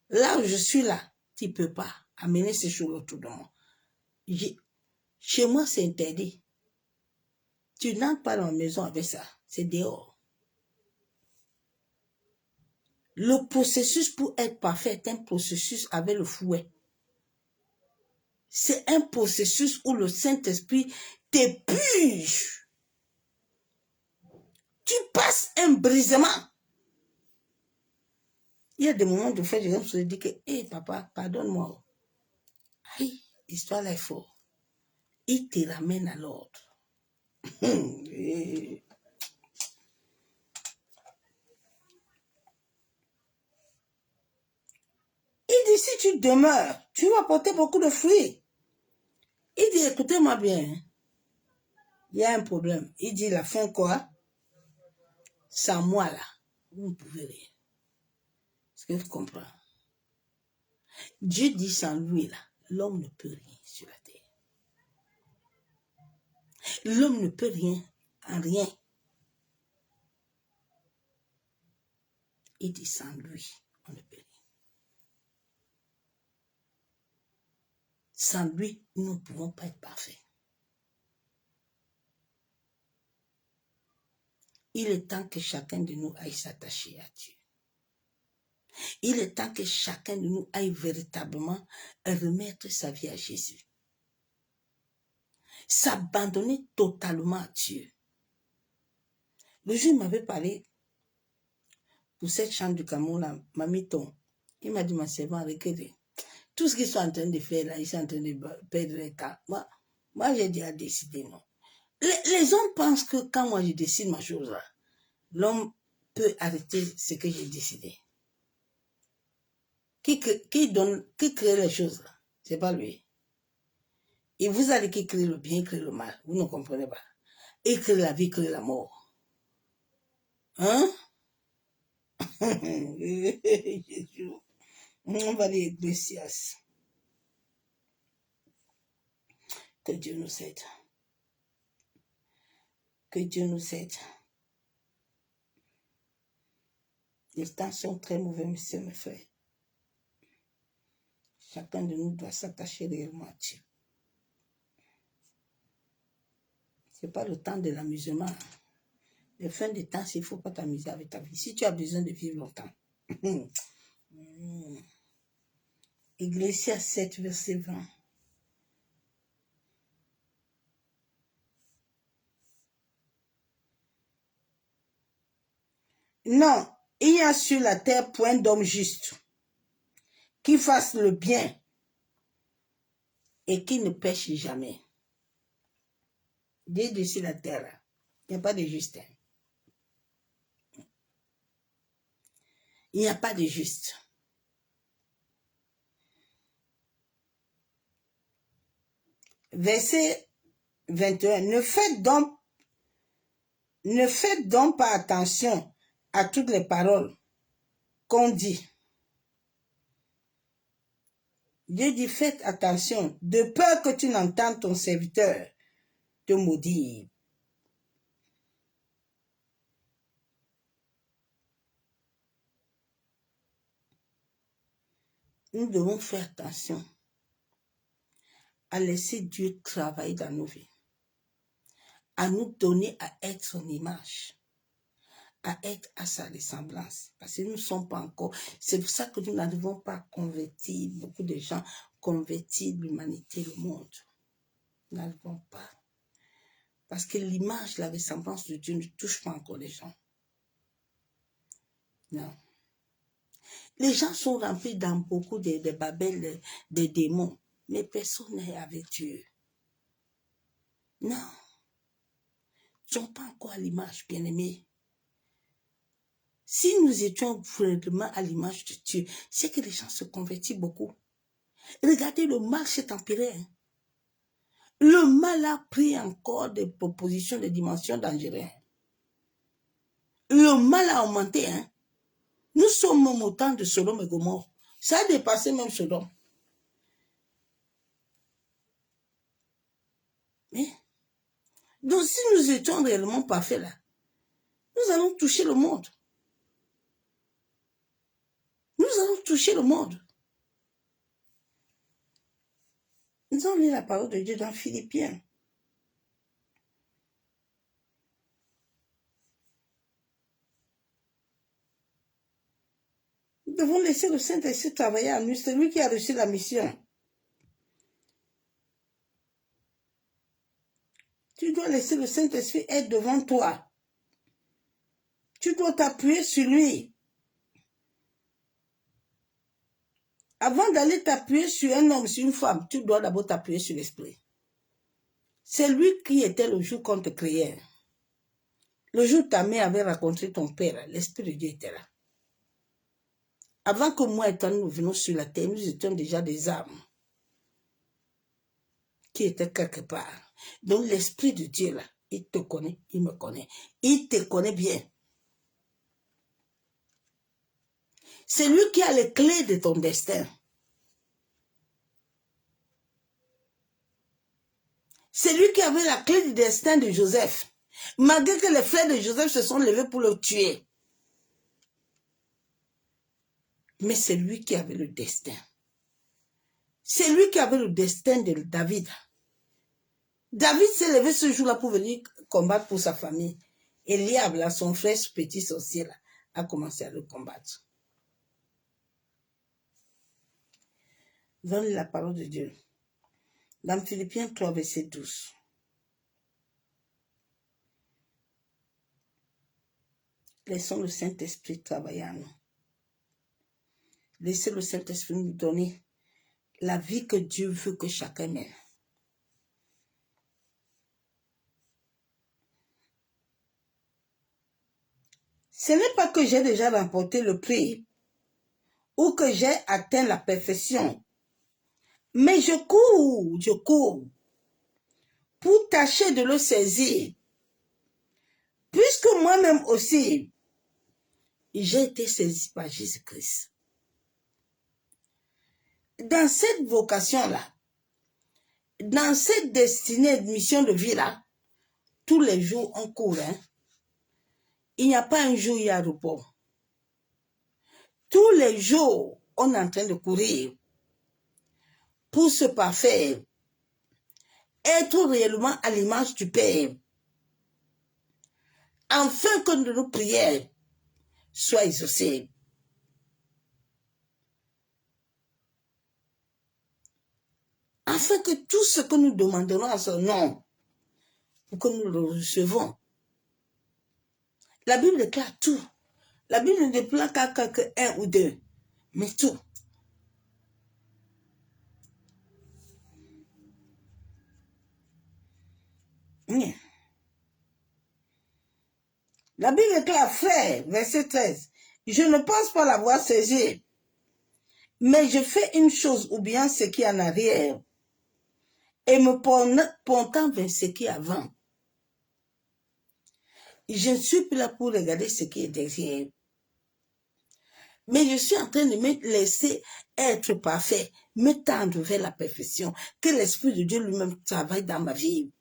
Là où je suis là, tu ne peux pas amener ces choses autour de moi. Chez moi, c'est interdit. Tu n'entres pas dans la maison avec ça. C'est dehors. Le processus pour être parfait est un processus avec le fouet. C'est un processus où le Saint-Esprit t'épluche. Tu passes un brisement. Il y a des moments de fait, je me suis dit que, hé papa, pardonne-moi. Aïe, l'histoire là est forte. Il te ramène à l'ordre. Il dit, si tu demeures, tu vas porter beaucoup de fruits. Il dit, écoutez-moi bien. Il y a un problème. Il dit, la fin quoi? Sans moi là, vous ne pouvez rien. Est-ce que tu comprends? Dieu dit sans lui là, l'homme ne peut rien sur la terre. L'homme ne peut rien en rien. Il dit sans lui, on ne peut rien. Sans lui, nous ne pouvons pas être parfaits. Il est temps que chacun de nous aille s'attacher à Dieu. Il est temps que chacun de nous aille véritablement remettre sa vie à Jésus. S'abandonner totalement à Dieu. Le jour, il m'avait parlé pour cette chambre du Cameroun, Mamie Ton. Il m'a dit, ma servante, regardez, tout ce qu'ils sont en train de faire là, ils sont en train de perdre le temps. Moi j'ai déjà décidé, non. Les hommes pensent que quand moi je décide ma chose là, l'homme peut arrêter ce que j'ai décidé. Qui crée les choses là? C'est pas lui. Et vous allez qui crée le bien, crée le mal. Vous ne comprenez pas. Il crée la vie, crée la mort. Hein? Jésus. On va lire Ecclésiaste. Que Dieu nous aide. Que Dieu nous aide. Les temps sont très mauvais, monsieur, mes frères. Chacun de nous doit s'attacher réellement à Dieu. Ce n'est pas le temps de l'amusement. La fin des temps, il ne faut pas t'amuser avec ta vie. Si tu as besoin de vivre longtemps. Ecclésiaste 7, verset 20. Non, il n'y a sur la terre point d'homme juste qui fasse le bien et qui ne pêche jamais. Dieu dessus la terre, il n'y a pas de juste. Il n'y a pas de juste. Verset 21. Ne faites donc pas attention à toutes les paroles qu'on dit. Dieu dit, faites attention, de peur que tu n'entendes ton serviteur te maudire. Nous devons faire attention à laisser Dieu travailler dans nos vies, à nous donner à être son image, à être à sa ressemblance. Parce que nous ne sommes pas encore... C'est pour ça que nous n'arrivons pas à convertir, beaucoup de gens convertir l'humanité, le monde. Nous n'arrivons pas. Parce que l'image, la ressemblance de Dieu ne touche pas encore les gens. Non. Les gens sont remplis dans beaucoup de babel, de démons, mais personne n'est avec Dieu. Non. Ils ne sont pas encore à l'image, bien-aimés. Si nous étions vraiment à l'image de Dieu, c'est que les gens se convertissent beaucoup. Regardez, le mal s'est empiré. Hein. Le mal a pris encore des propositions de dimensions dangereuses. Le mal a augmenté. Hein. Nous sommes même au temps de Sodome et Gomorrhe. Ça a dépassé même Sodome. Mais, donc si nous étions réellement parfaits là, nous allons toucher le monde. Nous allons toucher le monde. Nous allons lire la parole de Dieu dans Philippiens. Nous devons laisser le Saint-Esprit travailler en nous. C'est lui qui a reçu la mission. Tu dois laisser le Saint-Esprit être devant toi. Tu dois t'appuyer sur lui. Avant d'aller t'appuyer sur un homme, sur une femme, tu dois d'abord t'appuyer sur l'Esprit. C'est lui qui était le jour qu'on te créait. Le jour où ta mère avait rencontré ton père, l'Esprit de Dieu était là. Avant que moi et toi nous venions sur la terre, nous étions déjà des âmes qui étaient quelque part. Donc l'Esprit de Dieu là, il te connaît, il me connaît. Il te connaît bien. C'est lui qui a les clés de ton destin. C'est lui qui avait la clé du destin de Joseph. Malgré que les frères de Joseph se sont levés pour le tuer. Mais c'est lui qui avait le destin. C'est lui qui avait le destin de David. David s'est levé ce jour-là pour venir combattre pour sa famille. Eliab, là, son frère petit sorcier, là, a commencé à le combattre. Donne la parole de Dieu. Dans Philippiens 3, verset 12. Laissons le Saint-Esprit travailler en nous. Laissez le Saint-Esprit nous donner la vie que Dieu veut que chacun mène. Ce n'est pas que j'ai déjà remporté le prix ou que j'ai atteint la perfection, mais je cours pour tâcher de le saisir, puisque moi-même aussi, j'ai été saisi par Jésus-Christ. Dans cette vocation-là, dans cette destinée de mission de vie-là, tous les jours on court. Il n'y a pas un jour où il y a repos. Tous les jours, on est en train de courir pour se parfaire, être réellement à l'image du Père, afin que nos prières soient exaucées. Afin que tout ce que nous demanderons à son nom, pour que nous le recevons. La Bible déclare tout. La Bible ne déclare que un ou deux, mais tout. La Bible déclare, frère, verset 13, je ne pense pas l'avoir saisi, mais je fais une chose, ou bien ce qui est en arrière, et me portant vers ce qui est avant. Je ne suis plus là pour regarder ce qui est derrière. Mais je suis en train de me laisser être parfait, me tendre vers la perfection, que l'Esprit de Dieu lui-même travaille dans ma vie.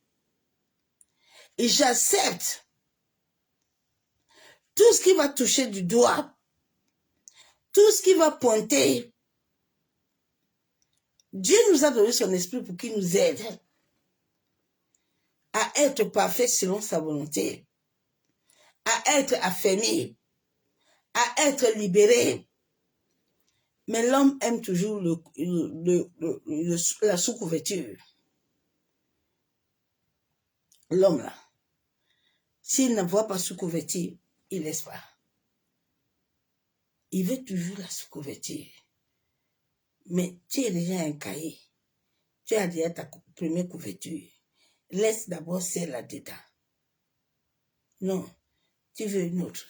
Et j'accepte tout ce qui va toucher du doigt, tout ce qui va pointer. Dieu nous a donné son esprit pour qu'il nous aide à être parfait selon sa volonté, à être affermi, à être libéré. Mais l'homme aime toujours la sous-couverture. L'homme là, s'il ne voit pas sous-couverture, il laisse pas. Il veut toujours la sous-couverture. Mais tu es déjà un cahier. Tu as déjà ta première couverture. Laisse d'abord celle là-dedans. Non, tu veux une autre.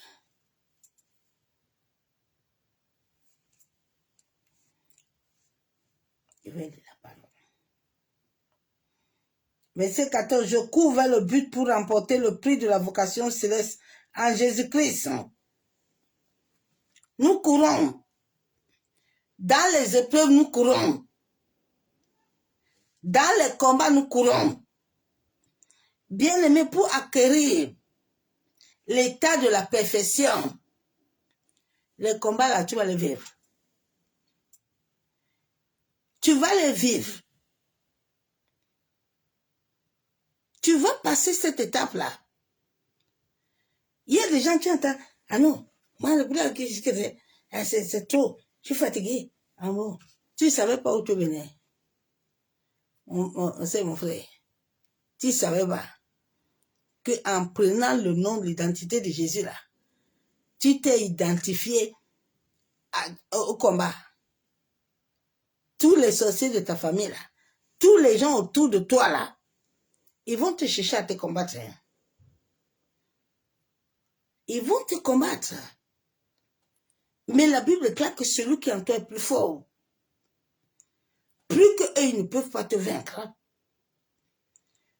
Je vais lire la parole. Verset 14, je cours vers le but pour remporter le prix de la vocation céleste en Jésus-Christ. Nous courons. Dans les épreuves, nous courons. Dans les combats, nous courons. Bien-aimés, pour acquérir l'état de la perfection, les combats là, tu vas les vivre. Tu vas les vivre. Tu vas passer cette étape-là. Il y a des gens qui entendent, ah non, moi, le boulot que c'est trop, je suis fatigué. Ah bon, tu ne savais pas où tu venais. C'est mon frère. Tu ne savais pas qu'en prenant le nom de l'identité de Jésus là, tu t'es identifié au combat. Tous les sorciers de ta famille là, tous les gens autour de toi là, ils vont te chercher à te combattre. Ils vont te combattre. Mais la Bible déclare que celui qui en toi est plus fort. Plus qu'eux, ils ne peuvent pas te vaincre.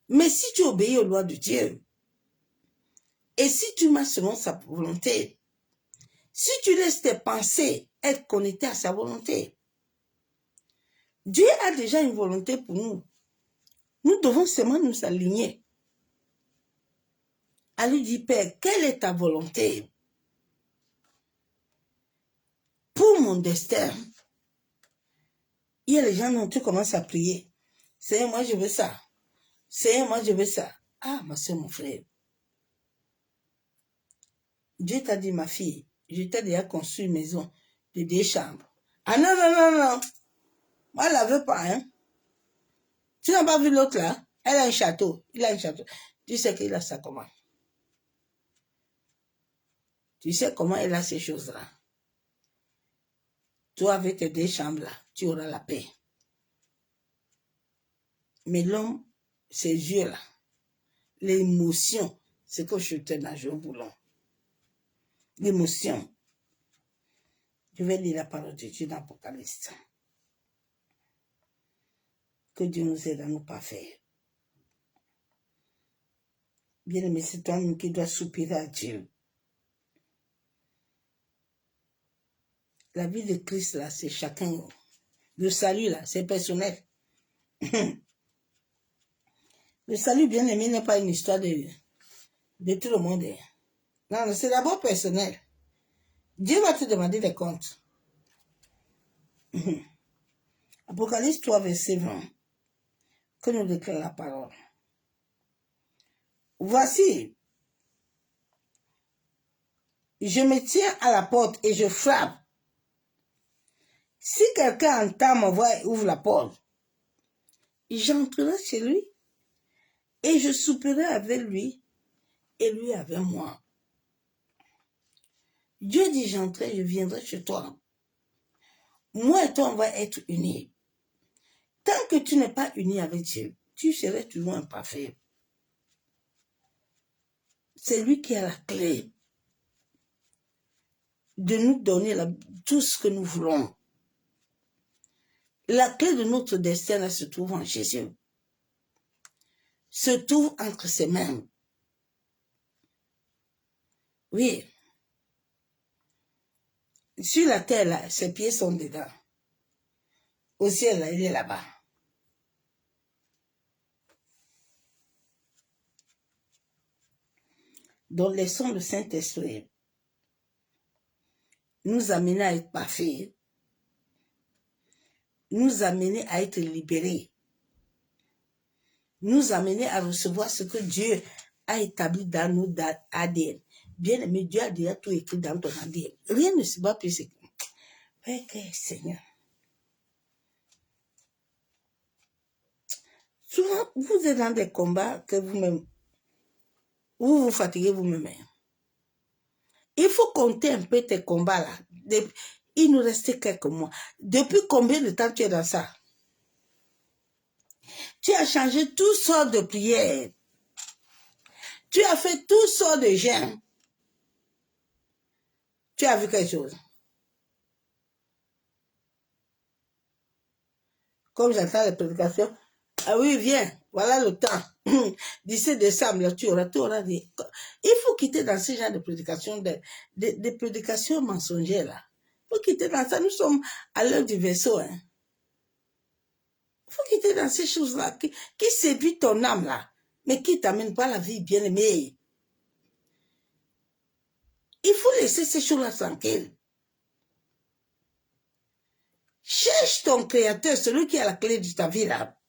Mais si tu obéis aux lois de Dieu, et si tu marches selon sa volonté, si tu laisses tes pensées être connectées à sa volonté, Dieu a déjà une volonté pour nous. Nous devons seulement nous aligner. À lui dire, Père, quelle est ta volonté pour mon destin? Il y a les gens dont tu commences à prier. Seigneur, moi je veux ça. Seigneur, moi je veux ça. Ah, ma soeur, mon frère. Dieu t'a dit, ma fille, je t'ai déjà construit une maison de 2 chambres. Ah non, non, non, non. Moi, je ne la veux pas, hein. Tu n'as pas vu l'autre là? Elle a un château. Il a un château. Tu sais qu'il a ça comment? Tu sais comment elle a ces choses-là. Toi, avec tes 2 chambres-là, tu auras la paix. Mais l'homme, ses yeux-là, l'émotion, c'est que je te nage au boulon. L'émotion. Je vais lire la parole de Dieu dans l'Apocalypse. Que Dieu nous aide à ne pas faire. Bien-aimé, c'est toi-même qui dois soupirer à Dieu. La vie de Christ, là, c'est chacun. Le salut, là, c'est personnel. Le salut, bien-aimé, n'est pas une histoire de tout le monde. Non, c'est d'abord personnel. Dieu va te demander des comptes. Apocalypse 3, verset 20. Que nous déclare la parole. Voici, je me tiens à la porte et je frappe. Si quelqu'un entend ma voix et ouvre la porte, j'entrerai chez lui et je souperai avec lui et lui avec moi. Dieu dit, j'entrerai, je viendrai chez toi. Moi et toi, on va être unis. Tant que tu n'es pas uni avec Dieu, tu serais toujours imparfait. C'est lui qui a la clé de nous donner tout ce que nous voulons. La clé de notre destin là, se trouve en Jésus. Se trouve entre ses mains. Oui. Sur la terre, là, ses pieds sont dedans. Au ciel, là, il est là-bas. Donc, laissons le Saint-Esprit nous amener à être parfaits, nous amener à être libérés, nous amener à recevoir ce que Dieu a établi dans nos ADN. Bien aimé, Dieu a déjà tout écrit dans ton ADN. Rien ne se bat plus. Ok, Seigneur. Souvent, vous êtes dans des combats que vous-même, vous vous fatiguez vous-même. Il faut compter un peu tes combats là. Il nous restait quelques mois. Depuis combien de temps tu es dans ça? Tu as changé toutes sortes de prières. Tu as fait toutes sortes de jeûnes. Tu as vu quelque chose? Comme j'entends les prédications. Ah oui, viens, voilà le temps. 17 décembre, là, tu auras des... Il faut quitter dans ce genre de prédications, de prédications mensongères, là. Il faut quitter dans ça. Nous sommes à l'heure du vaisseau, hein. Il faut quitter dans ces choses-là qui séduit ton âme, là, mais qui ne t'amène pas la vie bien-aimée. Il faut laisser ces choses-là tranquilles. Cherche ton créateur, celui qui a la clé de ta vie, là.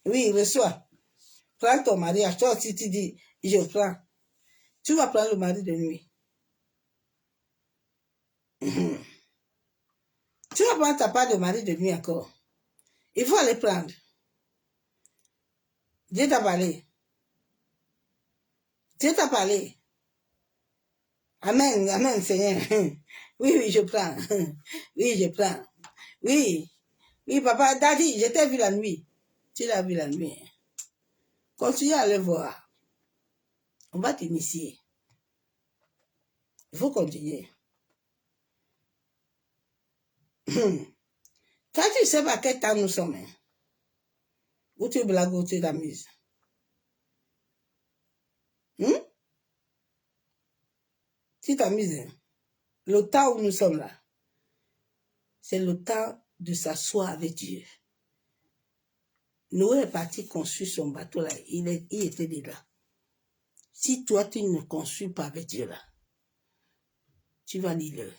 Oui, reçois. Prends ton mariage. Toi aussi, tu dis, je prends. Tu vas prendre le mari de nuit. Tu vas prendre ta part de mari de nuit encore. Il faut aller prendre. Dieu t'a parlé. Dieu t'a parlé. Amen, amen, Seigneur. Oui, oui, je prends. Oui, je prends. Oui, oui, papa, daddy, je t'ai vu la nuit. Tu l'as vu la nuit. Continue à le voir. On va t'initier. Il faut continuer. Toi, tu sais pas quel temps nous sommes. Hein? Où tu blagues, où tu t'amuses. Tu t'amuses. Hein? Le temps où nous sommes là, c'est le temps de s'asseoir avec Dieu. Noé est parti construire son bateau là, il était dedans. Si toi, tu ne construis pas avec Dieu là, tu vas lire.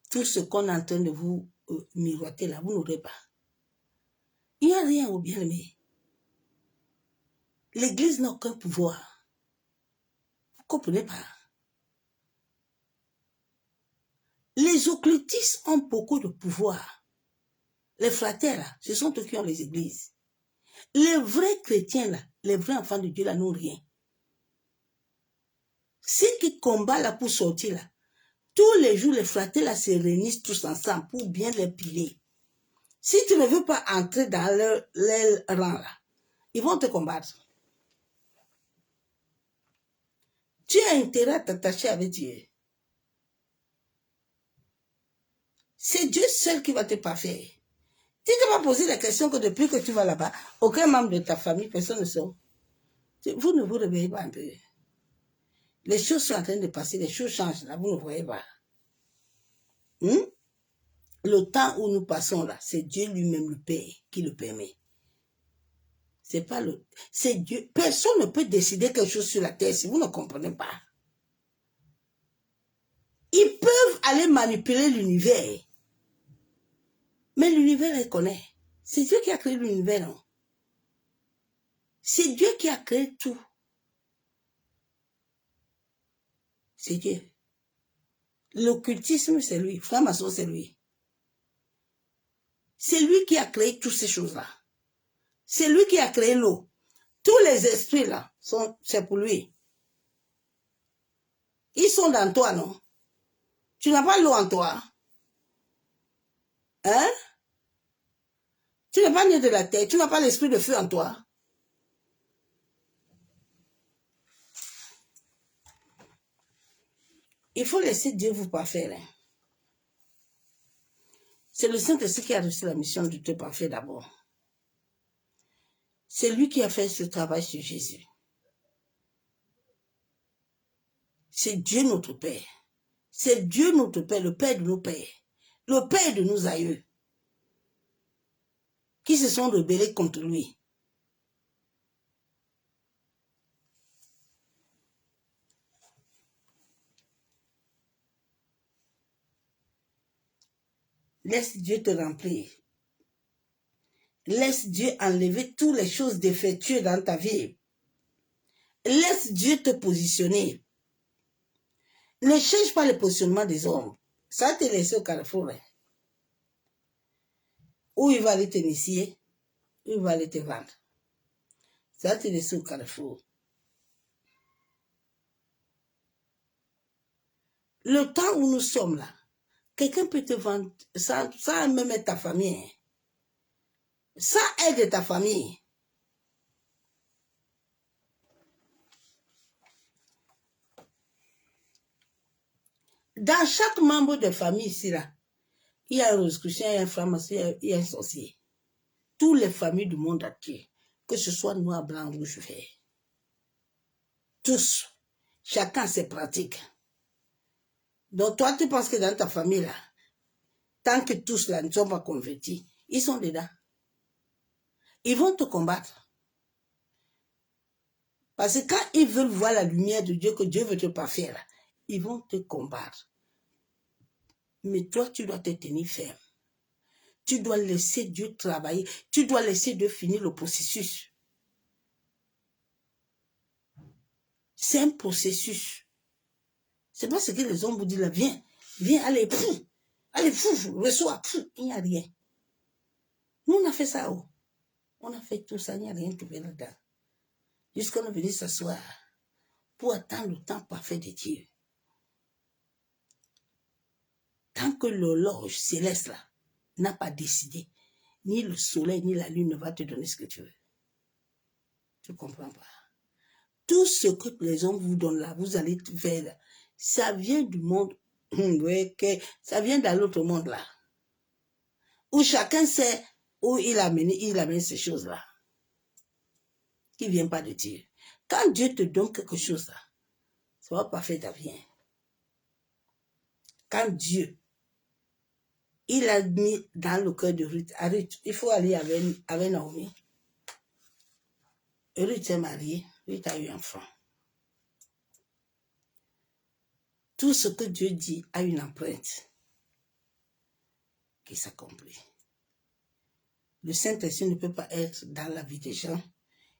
Tout ce qu'on est en train de vous miroiter là, vous n'aurez pas. Il n'y a rien au bien-aimé. L'Église n'a aucun pouvoir. Vous ne comprenez pas. Les occultistes ont beaucoup de pouvoir. Les fratres là, ce sont eux qui ont les églises. Les vrais chrétiens là, les vrais enfants de Dieu là n'ont rien. Ceux qui combattent là pour sortir là, tous les jours, les fraters là se réunissent tous ensemble pour bien les piler. Si tu ne veux pas entrer dans leur rang là, ils vont te combattre. Tu as intérêt à t'attacher avec Dieu. C'est Dieu seul qui va te parfaire. Tu ne t'es pas posé la question que depuis que tu vas là-bas, aucun membre de ta famille, personne ne sort. Vous ne vous réveillez pas un peu. Les choses sont en train de passer, les choses changent là, vous ne voyez pas. Le temps où nous passons là, c'est Dieu lui-même le Père qui le permet. C'est Dieu. Personne ne peut décider quelque chose sur la terre si vous ne comprenez pas. Ils peuvent aller manipuler l'univers. Mais l'univers les connaît. C'est Dieu qui a créé l'univers, non? C'est Dieu qui a créé tout. C'est Dieu. L'occultisme, c'est lui. Franc-maçon, c'est lui. C'est lui qui a créé toutes ces choses-là. C'est lui qui a créé l'eau. Tous les esprits là, c'est pour lui. Ils sont dans toi, non? Tu n'as pas l'eau en toi. Hein? Tu n'es pas né de la terre. Tu n'as pas l'esprit de feu en toi. Il faut laisser Dieu vous parfaire. Hein? C'est le Saint-Esprit qui a reçu la mission de te parfaire d'abord. C'est lui qui a fait ce travail sur Jésus. C'est Dieu notre Père. C'est Dieu notre Père, le Père de nos pères, le Père de nos aïeux, qui se sont rebellés contre lui. Laisse Dieu te remplir. Laisse Dieu enlever toutes les choses défectueuses dans ta vie. Laisse Dieu te positionner. Ne cherche pas le positionnement des hommes. Ça te laisse au carrefour. Hein. Où il va aller t'initier, où il va aller te vendre. Ça te laisse au carrefour. Le temps où nous sommes là, quelqu'un peut te vendre sans même être ta famille. Hein. Sans aide ta famille. Dans chaque membre de famille ici, là, il y a un rosicrucien, il y a un franc-maçon, il y a un sorcier. Toutes les familles du monde entier, que ce soit noir, blanc, rouge, vert. Tous. Chacun ses pratiques. Donc toi, tu penses que dans ta famille, là, tant que tous là ne sont pas convertis, ils sont dedans. Ils vont te combattre. Parce que quand ils veulent voir la lumière de Dieu, que Dieu veut te parfaire, là, ils vont te combattre. Mais toi, tu dois te tenir ferme. Tu dois laisser Dieu travailler. Tu dois laisser Dieu finir le processus. C'est un processus. C'est pas ce que les hommes vous disent là. Viens, allez, reçois, il n'y a rien. Nous, on a fait ça. Oh. On a fait tout ça, il n'y a rien trouvé là-dedans. Jusqu'on est venu s'asseoir pour attendre le temps parfait de Dieu. Tant que l'horloge céleste là n'a pas décidé, ni le soleil ni la lune ne va te donner ce que tu veux. Tu ne comprends pas. Tout ce que les hommes vous donnent là, vous allez faire là, ça vient du monde, ça vient dans l'autre monde là, où chacun sait où il amène ces choses-là, qui ne viennent pas de Dieu. Quand Dieu te donne quelque chose là, ça va pas faire ta vie. Quand Dieu, il a mis dans le cœur de Ruth, il faut aller avec Naomi. Ruth est mariée, Ruth a eu un enfant. Tout ce que Dieu dit a une empreinte qui s'accomplit. Le Saint-Esprit ne peut pas être dans la vie des gens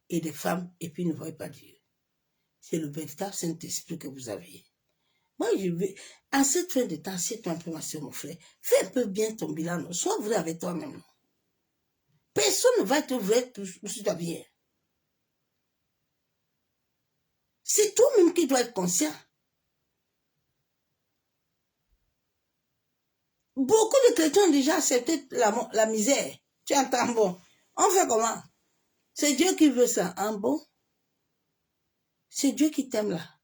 et des femmes et puis ne voit pas Dieu. C'est le véritable Saint-Esprit que vous avez. Moi, je veux, en cette fin de temps, assieds-toi un peu, ma soeur, mon frère. Fais un peu bien ton bilan, non? Sois vrai avec toi-même. Personne ne va être vrai sur ta vie. C'est toi-même qui dois être conscient. Beaucoup de chrétiens ont déjà accepté la misère. Tu entends, bon. On fait comment? C'est Dieu qui veut ça, hein, bon? C'est Dieu qui t'aime là.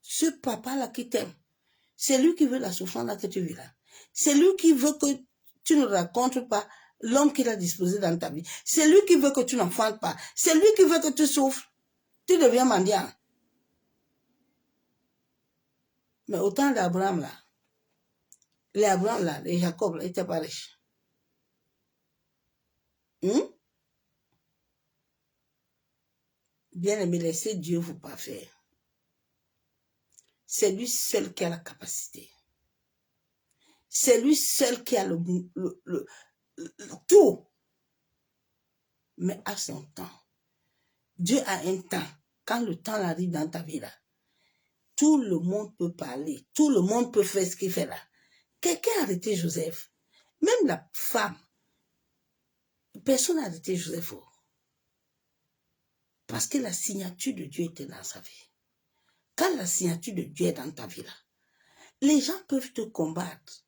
Ce papa-là qui t'aime. C'est lui qui veut la souffrance là que tu vis là. C'est lui qui veut que tu ne racontes pas l'homme qu'il a disposé dans ta vie. C'est lui qui veut que tu n'enfantes pas. C'est lui qui veut que tu souffres. Tu deviens mendiant. Mais autant d'Abraham là, les Jacob là, ils n'étaient pas riches. Bien aimé, laissez Dieu vous parfaire. C'est lui seul qui a la capacité. C'est lui seul qui a le tout. Mais à son temps. Dieu a un temps. Quand le temps arrive dans ta vie là, tout le monde peut parler. Tout le monde peut faire ce qu'il fait là. Quelqu'un a arrêté Joseph. Même la femme. Personne n'a arrêté Joseph. Parce que la signature de Dieu était dans sa vie. Quand la signature de Dieu est dans ta vie là, les gens peuvent te combattre.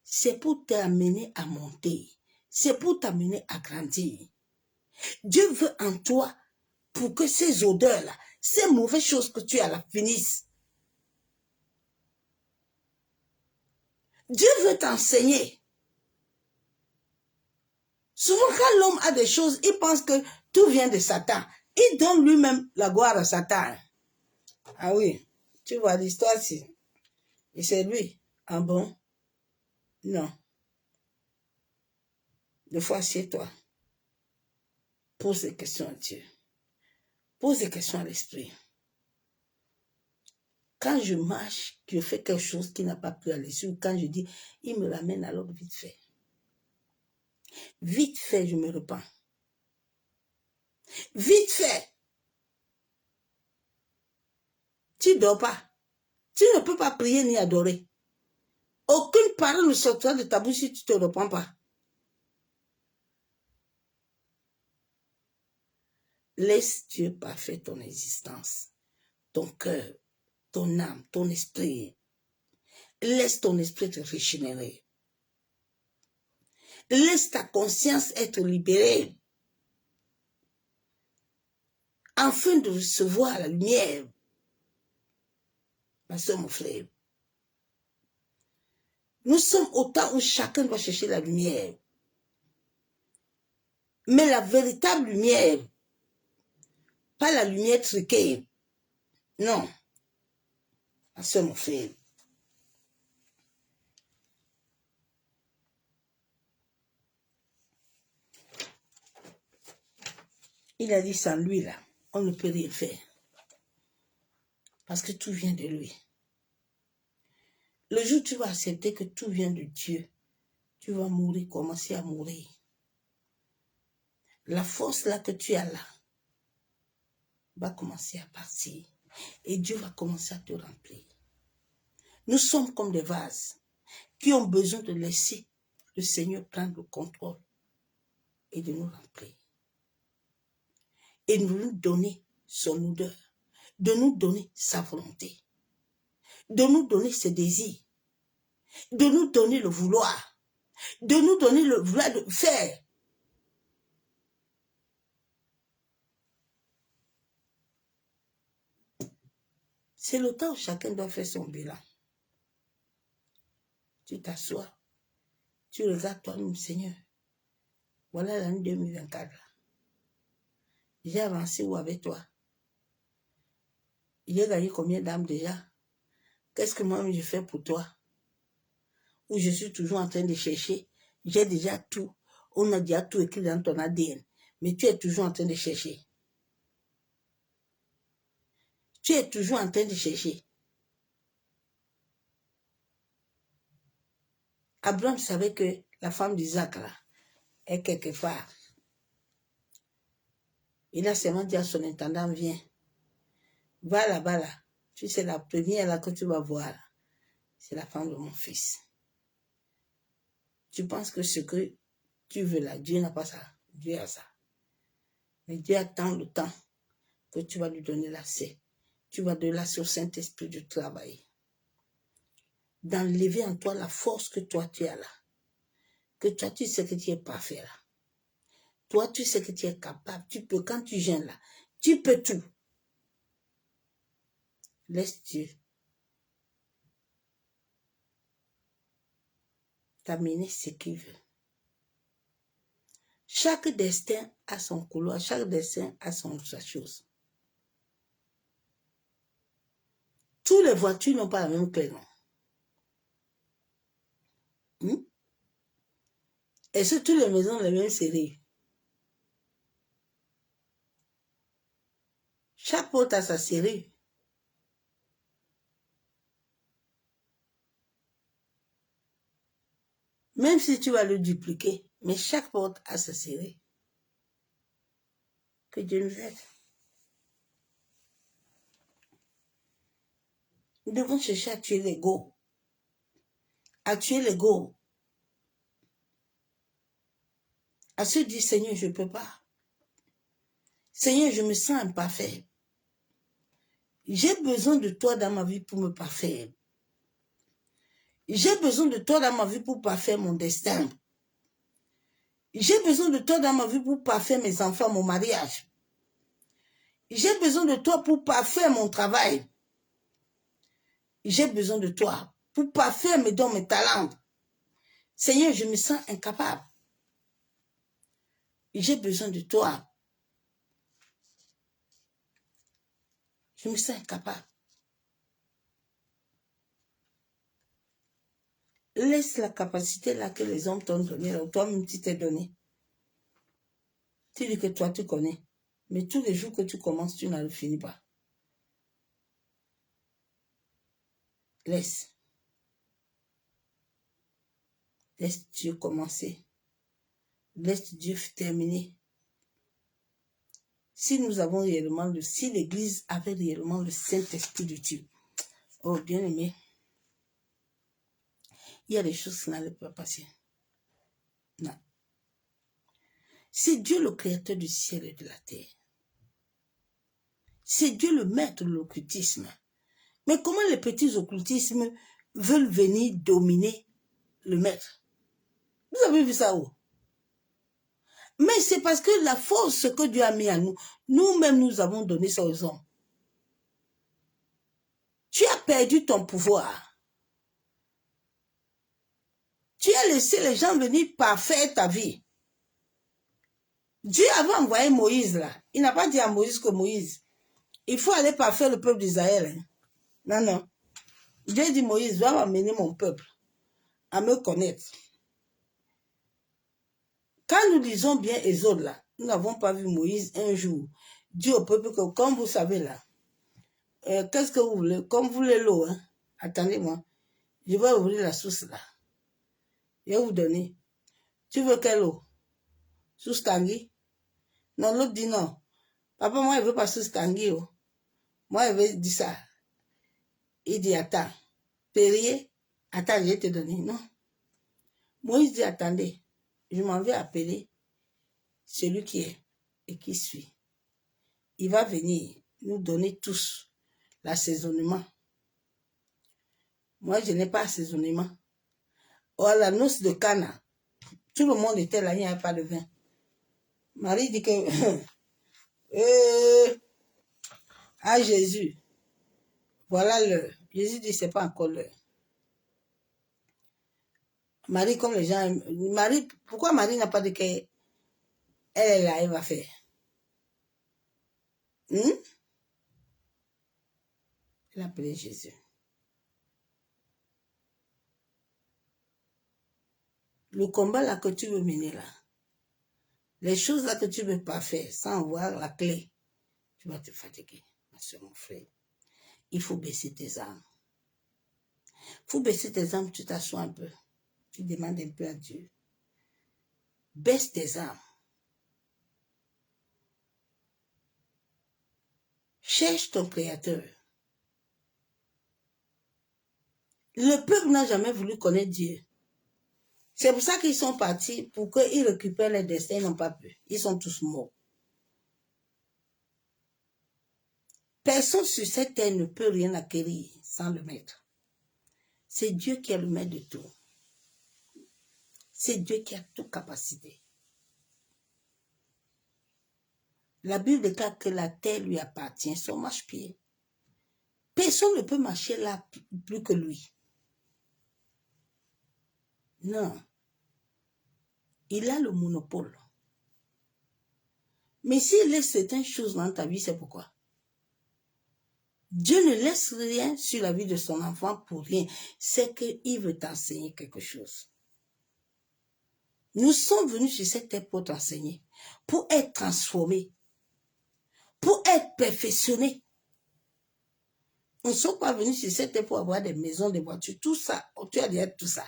C'est pour t'amener à monter. C'est pour t'amener à grandir. Dieu veut en toi pour que ces odeurs-là, ces mauvaises choses que tu as là finissent. Dieu veut t'enseigner. Souvent, quand l'homme a des choses, il pense que tout vient de Satan. Il donne lui-même la gloire à Satan. Ah oui, tu vois l'histoire ici. Et c'est lui. Ah bon? Non. Des fois, assieds-toi. Pose des questions à Dieu. Pose des questions à l'esprit. Quand je marche, je fais quelque chose qui n'a pas pu aller sur. Quand je dis, il me ramène alors vite fait. Vite fait, je me repens. Vite fait. Tu ne dors pas. Tu ne peux pas prier ni adorer. Aucune parole ne sortira de ta bouche si tu ne te reprends pas. Laisse Dieu parfaire ton existence, ton cœur, ton âme, ton esprit. Laisse ton esprit te régénérer. Laisse ta conscience être libérée. Afin de recevoir la lumière. Ma soeur, mon frère. Nous sommes au temps où chacun doit chercher la lumière. Mais la véritable lumière, pas la lumière truquée. Non. Ma soeur, mon frère. Il a dit sans lui là, on ne peut rien faire. Parce que tout vient de lui. Le jour où tu vas accepter que tout vient de Dieu, tu vas mourir, commencer à mourir. La force là que tu as là va commencer à partir. Et Dieu va commencer à te remplir. Nous sommes comme des vases qui ont besoin de laisser le Seigneur prendre le contrôle et de nous remplir. Et de nous donner son odeur, de nous donner sa volonté, de nous donner ses désirs, de nous donner le vouloir, de nous donner le vouloir de faire. C'est le temps où chacun doit faire son bilan. Tu t'assois, tu regardes toi-même, Seigneur. Voilà l'année 2024. J'ai avancé où avec toi? J'ai gagné combien d'âmes déjà? Qu'est-ce que moi je fais pour toi? Ou je suis toujours en train de chercher. J'ai déjà tout. On a déjà tout écrit dans ton ADN. Mais tu es toujours en train de chercher. Tu es toujours en train de chercher. Abraham savait que la femme d'Isaac là est quelque part. Il a seulement dit à son intendant, viens. Va là-bas là. Tu sais, la première là que tu vas voir, c'est la femme de mon fils. Tu penses que ce que tu veux là, Dieu n'a pas ça. Dieu a ça. Mais Dieu attend le temps que tu vas lui donner l'accès. Tu vas de là sur Saint-Esprit du travail. D'enlever en toi la force que toi tu as là. que toi, tu sais que tu es parfait là. Toi, tu sais que tu es capable. Tu peux, quand tu gênes là, tu peux tout. Laisse Dieu t'amener ce qu'il veut. Chaque destin a son couloir, chaque destin a sa chose. Toutes les voitures n'ont pas la même clé, non? Est-ce que toutes les maisons ont la même série? Chaque porte a sa série. Même si tu vas le dupliquer, mais chaque porte a sa série. Que Dieu nous aide. Nous devons chercher à tuer l'ego. À tuer l'ego. À se dire, Seigneur, je ne peux pas. Seigneur, je me sens imparfait. J'ai besoin de toi dans ma vie pour me parfaire. J'ai besoin de toi dans ma vie pour parfaire mon destin. J'ai besoin de toi dans ma vie pour parfaire mes enfants, mon mariage. J'ai besoin de toi pour parfaire mon travail. J'ai besoin de toi pour parfaire mes dons, mes talents. Seigneur, je me sens incapable. J'ai besoin de toi. Je me sens incapable. Laisse la capacité là que les hommes t'ont donnée, là, toi-même tu t'es donné. Tu dis que toi tu connais. Mais tous les jours que tu commences, tu n'en finis pas. Laisse. Laisse Dieu commencer. Laisse Dieu terminer. Si nous avons réellement si l'Église avait réellement le Saint-Esprit de Dieu, oh bien-aimé, il y a des choses qui n'allaient pas passer. Non. C'est Dieu le créateur du ciel et de la terre. C'est Dieu le maître de l'occultisme. Mais comment les petits occultismes veulent venir dominer le maître? Vous avez vu ça où? Mais c'est parce que la force que Dieu a mis à nous, nous-mêmes nous avons donné ça aux hommes. Tu as perdu ton pouvoir. Tu as laissé les gens venir parfaire ta vie. Dieu avait envoyé Moïse là. Il n'a pas dit à Moïse que Moïse, il faut aller parfaire le peuple d'Israël. Non, non. Dieu dit Moïse, va amener mon peuple à me connaître. Quand nous disons bien Exode là, nous n'avons pas vu Moïse un jour dire au peuple que, comme vous savez là, qu'est-ce que vous voulez? Comme vous voulez l'eau, hein? Attendez-moi, je vais ouvrir la source là. Je vais vous donner. Tu veux quelle eau? Source Tanguy? Non, l'autre dit non. Papa, moi, je ne veux pas source Tanguy. Oh. Moi, je veux dire ça. Il dit, attends. Perrier, attends, je vais te donner. Non. Moïse dit, attendez, je m'en vais appeler celui qui est et qui suit. Il va venir nous donner tous l'assaisonnement. Moi, je n'ai pas assaisonnement. Oh, la noce de Cana, tout le monde était là, il n'y avait pas de vin. Marie dit que, à Jésus, voilà l'heure. Jésus dit, c'est pas encore l'heure. Marie, comme les gens, Marie, pourquoi Marie n'a pas dit qu'elle est là, elle va faire? Elle a appelé Jésus. Le combat là que tu veux mener là, les choses là que tu ne veux pas faire sans avoir la clé, tu vas te fatiguer, ma soeur, mon frère. Il faut baisser tes armes. Il faut baisser tes armes, tu t'assois un peu. Tu demandes un peu à Dieu. Baisse tes armes. Cherche ton Créateur. Le peuple n'a jamais voulu connaître Dieu. C'est pour ça qu'ils sont partis, pour qu'ils récupèrent les destins, ils n'ont pas pu. Ils sont tous morts. Personne sur cette terre ne peut rien acquérir sans le maître. C'est Dieu qui est le maître de tout. C'est Dieu qui a toute capacité. La Bible déclare que la terre lui appartient, son marche-pied. Personne ne peut marcher là plus que lui. Non. Il a le monopole. Mais s'il laisse certaines choses dans ta vie, c'est pourquoi? Dieu ne laisse rien sur la vie de son enfant pour rien. C'est qu'il veut t'enseigner quelque chose. Nous sommes venus sur cette terre pour t'enseigner, pour être transformés, pour être perfectionnés. Nous ne sommes pas venus sur cette terre pour avoir des maisons, des voitures, tout ça. Tu as déjà tout ça.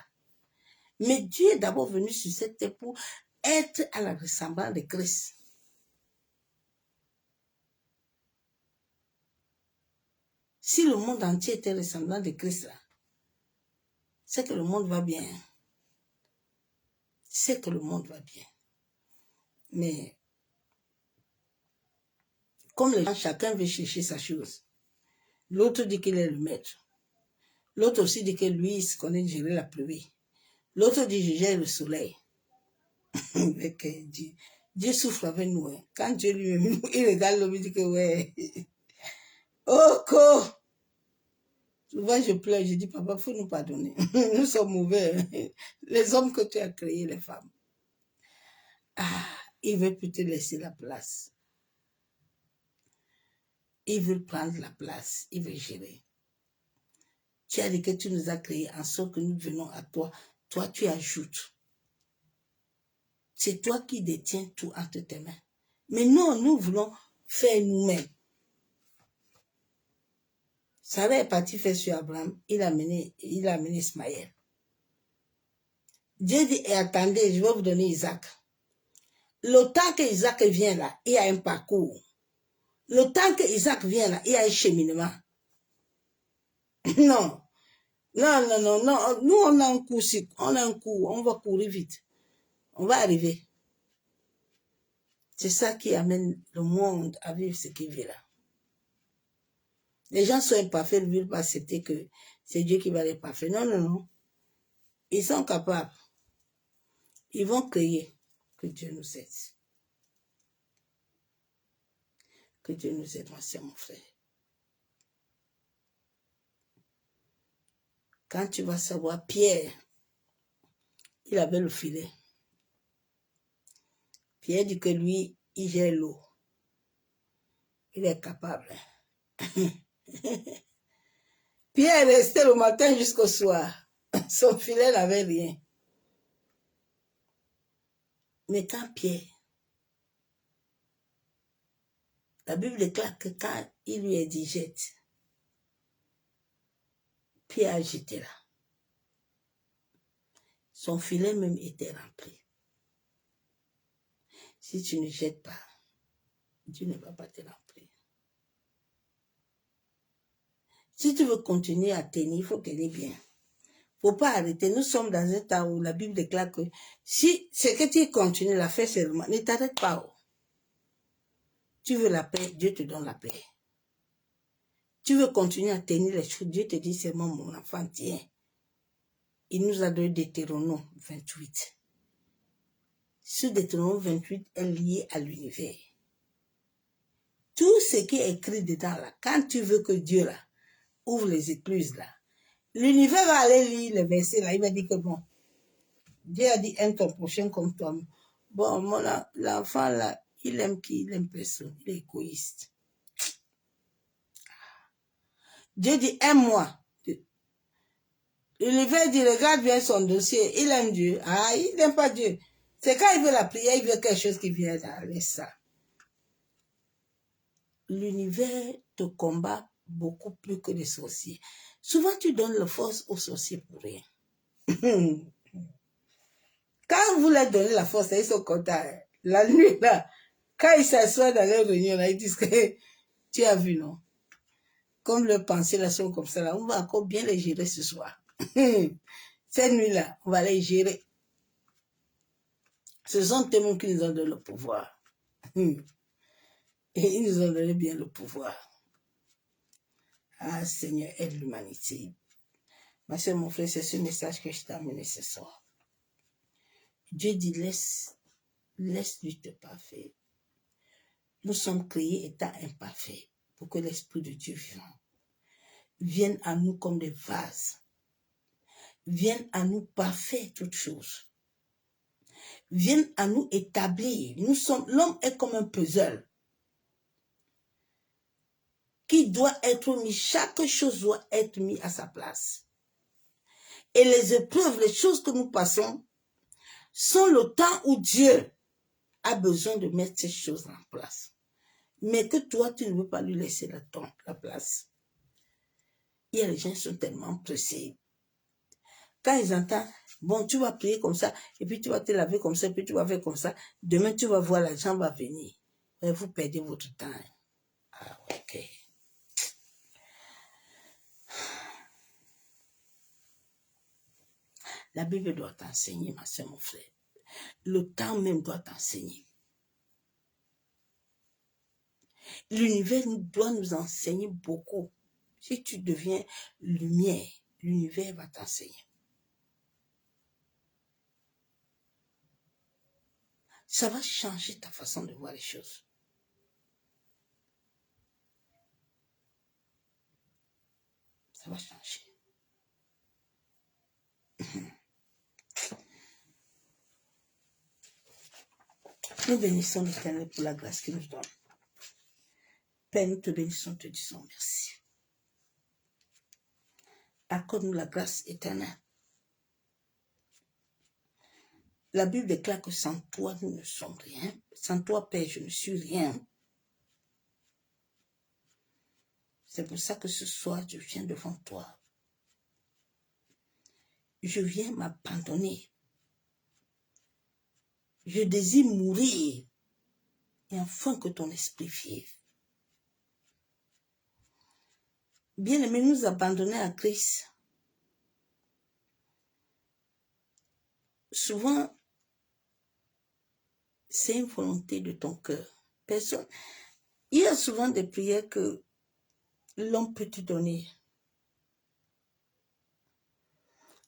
Mais Dieu est d'abord venu sur cette terre pour être à la ressemblance de Christ. Si le monde entier était ressemblant de Christ, c'est que le monde va bien. C'est que le monde va bien. Mais, comme les gens, chacun veut chercher sa chose. L'autre dit qu'il est le maître. L'autre aussi dit que lui, il se connaît gérer la pluie. L'autre dit, je gère le soleil. Dieu souffle avec nous. Hein. Quand Dieu lui-même, il regarde l'homme, il dit que ouais. Oh, quoi! Souvent, je pleure, je dis, papa, il faut nous pardonner. Nous sommes mauvais. Hein. Les hommes que tu as créés, les femmes. Ah, il veut plus te laisser la place. Il veut prendre la place. Il veut gérer. Tu as dit que tu nous as créés en sorte que nous venons à toi. Toi, tu ajoutes. C'est toi qui détiens tout entre tes mains. Mais non, nous voulons faire nous-mêmes. Sarah est parti faire sur Abraham. Il a amené Ismaël. Dieu dit, attendez, je vais vous donner Isaac. Le temps que Isaac vient là, il y a un parcours. Le temps que Isaac vient là, il y a un cheminement. Non. Non. Nous, on a un coup, on va courir vite. On va arriver. C'est ça qui amène le monde à vivre ce qu'il vit là. Les gens sont imparfaits, ils ne veulent pas accepter que c'est Dieu qui va les parfaire. Non. Ils sont capables. Ils vont créer. Que Dieu nous aide. Que Dieu nous aide, mon frère. Quand tu vas savoir, Pierre, il avait le filet. Pierre dit que lui, il gère l'eau. Il est capable. Pierre est resté le matin jusqu'au soir. Son filet n'avait rien. Mais quand Pierre, la Bible déclare que quand il lui a dit jette, Pierre a jeté là. Son filet même était rempli. Si tu ne jettes pas, Dieu ne va pas te remplir. Si tu veux continuer à tenir, il faut tenir bien. Il ne faut pas arrêter. Nous sommes dans un temps où la Bible déclare que si c'est que tu continues à faire seulement, ne t'arrête pas. Tu veux la paix, Dieu te donne la paix. Tu veux continuer à tenir les choses, Dieu te dit seulement mon enfant, tiens. Il nous a donné Deutéronome 28. Ce Deutéronome 28 est lié à l'univers. Tout ce qui est écrit dedans là, quand tu veux que Dieu là, ouvre les écluses là, l'univers va aller lire les versets là, il va dire que bon, Dieu a dit aime ton prochain comme toi. Bon, l'enfant là, il aime qui? Il aime personne, il est égoïste. Dieu dit aime-moi. L'univers dit regarde bien son dossier, il aime Dieu. Ah, il n'aime pas Dieu. C'est quand il veut la prière, il veut quelque chose qui vient avec ça. L'univers te combat beaucoup plus que les sorciers. Souvent, tu donnes la force aux sorciers pour rien. Quand vous leur donnez la force, ils sont contents. La nuit, là, quand ils s'assoient dans leur réunion, là, ils disent que tu as vu, non? Comme leurs pensées là sont comme ça, là, on va encore bien les gérer ce soir. Cette nuit-là, on va les gérer. Ce sont eux-mêmes qui nous ont donné le pouvoir. Et ils nous ont donné bien le pouvoir. Ah, Seigneur, aide l'humanité. Ma soeur, mon frère, c'est ce message que je t'ai amené ce soir. Dieu dit, laisse-lui te parfait. Nous sommes créés étant imparfaits pour que l'Esprit de Dieu vivant vienne à nous comme des vases, vienne à nous parfaire toutes choses, vienne à nous établir. L'homme est comme un puzzle qui doit être mis, chaque chose doit être mise à sa place. Et les épreuves, les choses que nous passons, sont le temps où Dieu a besoin de mettre ces choses en place. Mais que toi, tu ne veux pas lui laisser la place. Il y a des gens qui sont tellement pressés. Quand ils entendent, bon, tu vas prier comme ça, et puis tu vas te laver comme ça, et puis tu vas faire comme ça, demain tu vas voir, l'argent va venir. Et vous perdez votre temps. Ah, ok. La Bible doit t'enseigner, ma soeur, mon frère. Le temps même doit t'enseigner. L'univers doit nous enseigner beaucoup. Si tu deviens lumière, l'univers va t'enseigner. Ça va changer ta façon de voir les choses. Ça va changer. Nous bénissons l'Éternel pour la grâce qu'il nous donne. Père, nous te bénissons, te disons merci. Accorde-nous la grâce éternelle. La Bible déclare que sans toi, nous ne sommes rien. Sans toi, Père, je ne suis rien. C'est pour ça que ce soir, je viens devant toi. Je viens m'abandonner. Je désire mourir et enfin que ton esprit vive. Bien-aimés, nous abandonner à Christ. Souvent, c'est une volonté de ton cœur. Personne. Il y a souvent des prières que l'homme peut te donner.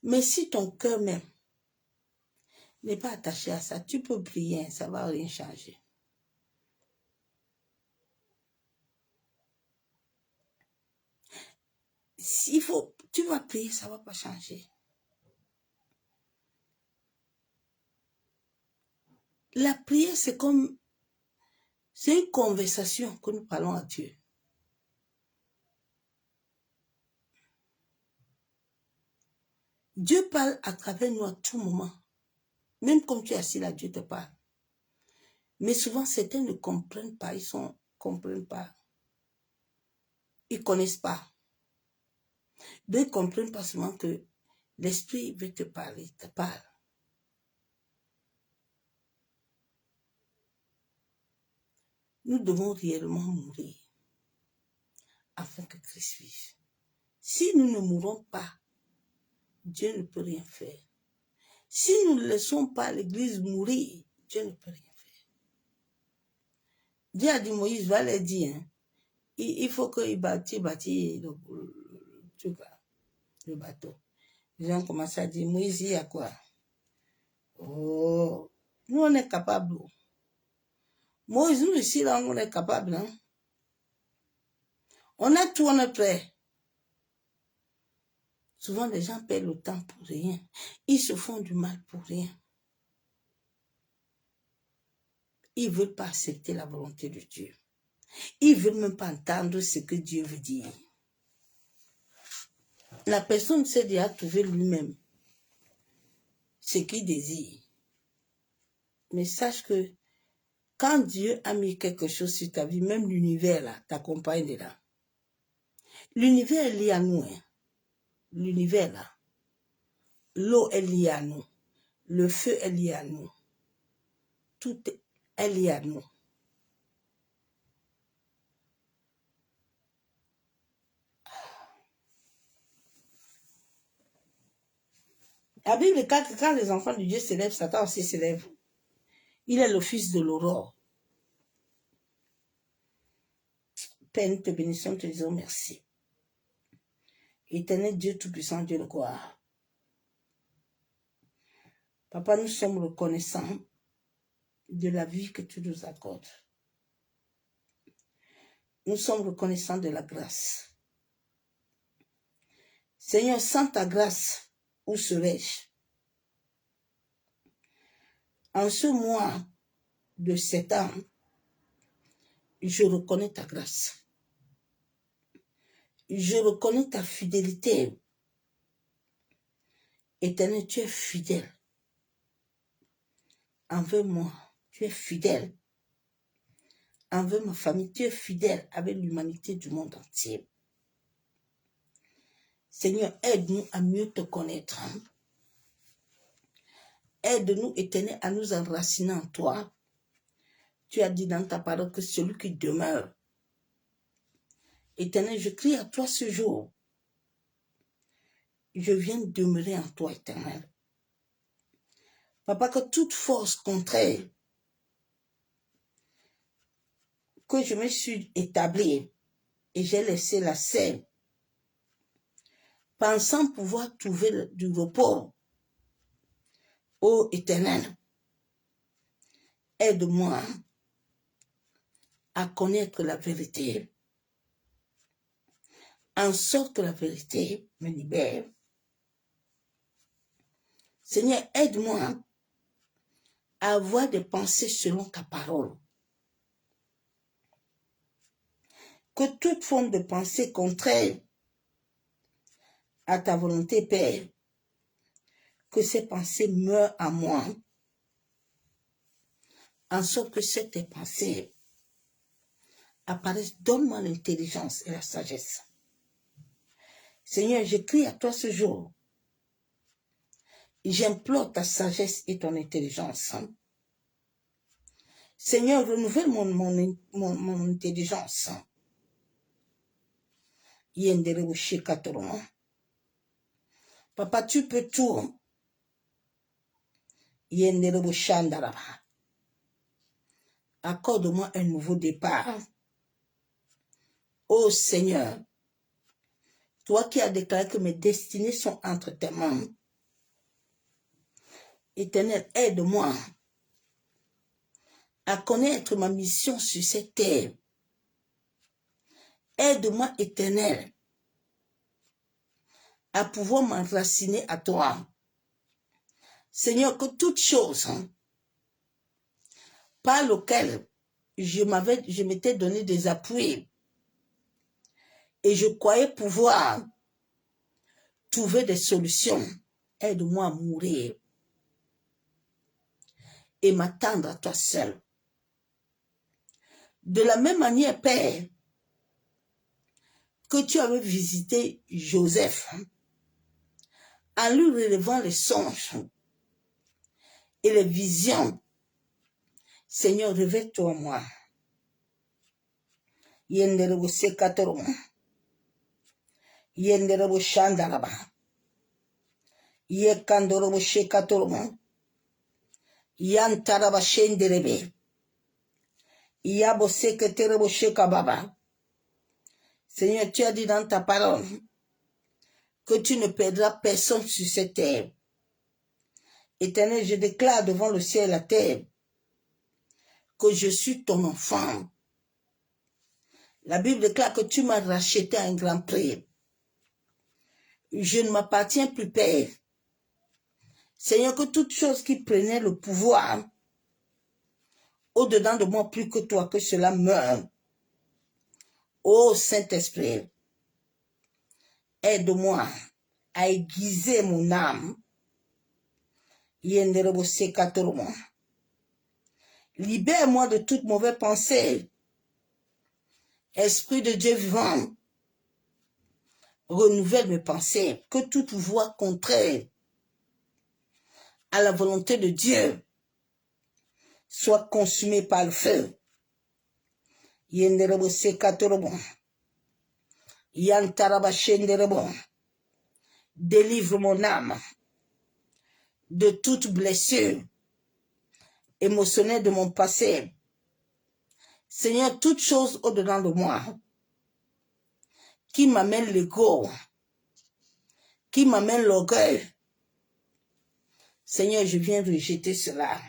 Mais si ton cœur même n'est pas attaché à ça, tu peux prier, ça ne va rien changer. Tu vas prier, ça ne va pas changer. La prière, c'est une conversation que nous parlons à Dieu. Dieu parle à travers nous à tout moment. Même quand tu es assis là, Dieu te parle. Mais souvent, certains ne comprennent pas, comprennent pas. Ils ne connaissent pas. Ils ne comprennent pas souvent que l'Esprit veut te parler, te parle. Nous devons réellement mourir afin que Christ vive. Si nous ne mourons pas, Dieu ne peut rien faire. Si nous ne laissons pas l'Église mourir, Dieu ne peut rien faire. Dieu a dit, Moïse va leur dire, hein, il faut qu'il bâtisse le bateau. Les gens commencent à dire, Moïse, il y a quoi? Oh, nous on est capable. Moïse, nous ici, là, on est capable. Hein? On a tout, on est prêt. Souvent, les gens perdent le temps pour rien. Ils se font du mal pour rien. Ils ne veulent pas accepter la volonté de Dieu. Ils ne veulent même pas entendre ce que Dieu veut dire. La personne s'est déjà trouvé lui-même ce qu'il désire. Mais sache que quand Dieu a mis quelque chose sur ta vie, même l'univers là, t'accompagne dedans. L'univers est lié à nous. Hein. L'univers là. L'eau est liée à nous. Le feu est lié à nous. Tout est lié à nous. La Bible dit que quand les enfants de Dieu s'élèvent, Satan aussi s'élève. Il est le fils de l'aurore. Père, nous te bénissons, te disons merci. Éternel Dieu Tout-Puissant, Dieu de gloire. Papa, nous sommes reconnaissants de la vie que tu nous accordes. Nous sommes reconnaissants de la grâce. Seigneur, sans ta grâce, où serais-je? En ce mois de 7 ans, je reconnais ta grâce. Je reconnais ta fidélité. Éternel, tu es fidèle. Envers moi, tu es fidèle. Envers ma famille, tu es fidèle avec l'humanité du monde entier. Seigneur, aide-nous à mieux te connaître. Aide-nous, Éternel, à nous enraciner en toi. Tu as dit dans ta parole que celui qui demeure. Éternel, je crie à toi ce jour. Je viens demeurer en toi, Éternel. Papa, que toute force contraire que je me suis établie et j'ai laissé la scène, pensant pouvoir trouver du repos, ô Éternel, aide-moi à connaître la vérité, en sorte que la vérité me libère. Seigneur, aide-moi à avoir des pensées selon ta parole. Que toute forme de pensée contraire à ta volonté, Père, que ces pensées meurent à moi, en sorte que ces pensées apparaissent. Donne-moi l'intelligence et la sagesse. Seigneur, je crie à toi ce jour. J'implore ta sagesse et ton intelligence. Seigneur, renouvelle mon intelligence. Papa, tu peux tout. Accorde-moi un nouveau départ. Ô Seigneur, toi qui as déclaré que mes destinées sont entre tes mains. Éternel, aide-moi à connaître ma mission sur cette terre. Aide-moi, Éternel, à pouvoir m'enraciner à toi. Seigneur, que toute chose par laquelle je m'étais donné des appuis et je croyais pouvoir trouver des solutions, aide-moi à mourir et m'attendre à toi seul. De la même manière, Père, que tu avais visité Joseph en lui relevant les songes et les visions. Seigneur, révèle-toi moi. Yenderebo sekatoro. Yenderebo shandaraba. Yekandorobo shekatoro. Yantaraba shenderebe. Yabo seketerebo shekababa. Seigneur, tu as dit dans ta parole que tu ne perdras personne sur cette terre. Éternel, je déclare devant le ciel et la terre que je suis ton enfant. La Bible déclare que tu m'as racheté à un grand prix. Je ne m'appartiens plus, Père. Seigneur, que toute chose qui prenait le pouvoir au-dedans de moi plus que toi, que cela meure. Ô Saint-Esprit, aide-moi à aiguiser mon âme. Libère-moi de toute mauvaise pensée. Esprit de Dieu vivant, renouvelle mes pensées. Que toute voix contraire à la volonté de Dieu soit consumée par le feu. Délivre mon âme de toute blessure émotionnelle de mon passé. Seigneur, toute chose au-dedans de moi qui m'amène l'ego, qui m'amène l'orgueil. Seigneur, je viens rejeter cela.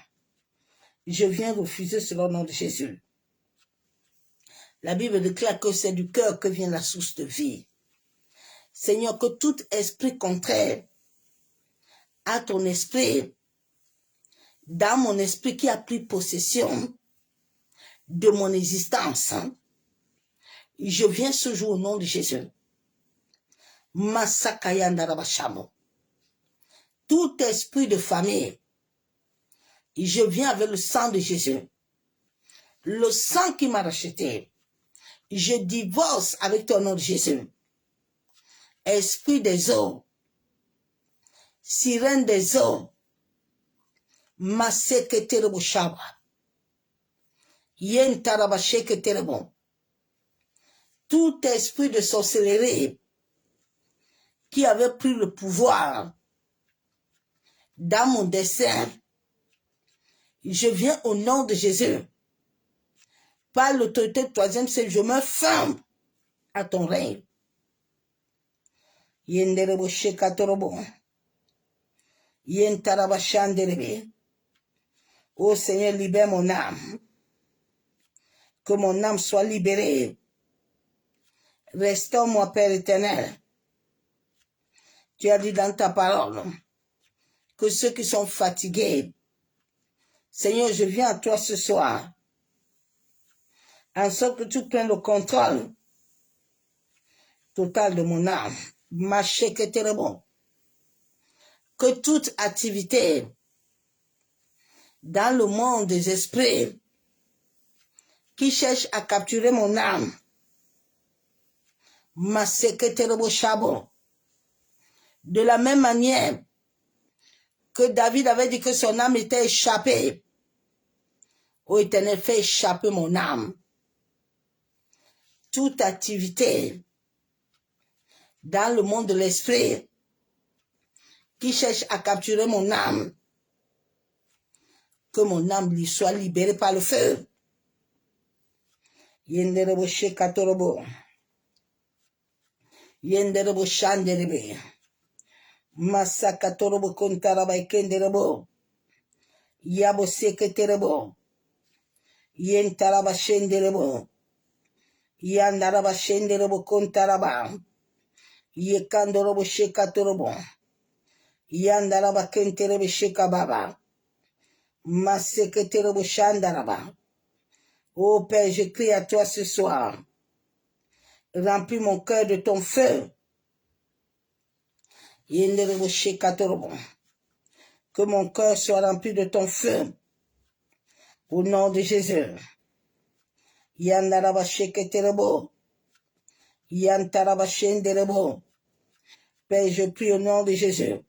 Je viens refuser cela au nom de Jésus. La Bible déclare que c'est du cœur que vient la source de vie. Seigneur, que tout esprit contraire à ton esprit, dans mon esprit qui a pris possession de mon existence, je viens ce jour au nom de Jésus. Masakaya Ndarabashamo. Tout esprit de famille, je viens avec le sang de Jésus. Le sang qui m'a racheté. Je divorce avec ton nom de Jésus. Esprit des eaux, sirène des eaux, Maseketerebo Shaba, Yen Tarabasheketerebo. Tout esprit de sorcellerie qui avait pris le pouvoir dans mon dessein, je viens au nom de Jésus. Par l'autorité du troisième ciel, je me ferme à ton règne. Yenderebo Shekatorobo, Yen Tarabashanderebe. Ô Seigneur, libère mon âme. Que mon âme soit libérée. Restaure-moi, Père éternel. Tu as dit dans ta parole que ceux qui sont fatigués, Seigneur, je viens à toi ce soir, en sorte que tu prennes le contrôle total de mon âme. Que toute activité dans le monde des esprits qui cherche à capturer mon âme, de la même manière que David avait dit que son âme était échappée, ô Éternel, fais échapper mon âme. Toute activité dans le monde de l'esprit qui cherche à capturer mon âme, que mon âme lui soit libérée par le feu. Yenderebo Shekatorobo, Yenderebo Shanderebe, Masakatorobo Kontaraba Kenderebo, Yabo Seketerebo, Yentaraba Shenderebo, Yandaraba Shenderebo Kontaraba, Yekandorobo Shekatorobo, Yandaraba Kenterebe Shekababa, Maseketerebo Shandaraba. Ô Père, je crie à toi ce soir. Remplis mon cœur de ton feu. Que mon cœur soit rempli de ton feu. Au nom de Jésus. Yandaraba Sheketerebo. Yantaraba Shenderebo. Père, je prie au nom de Jésus.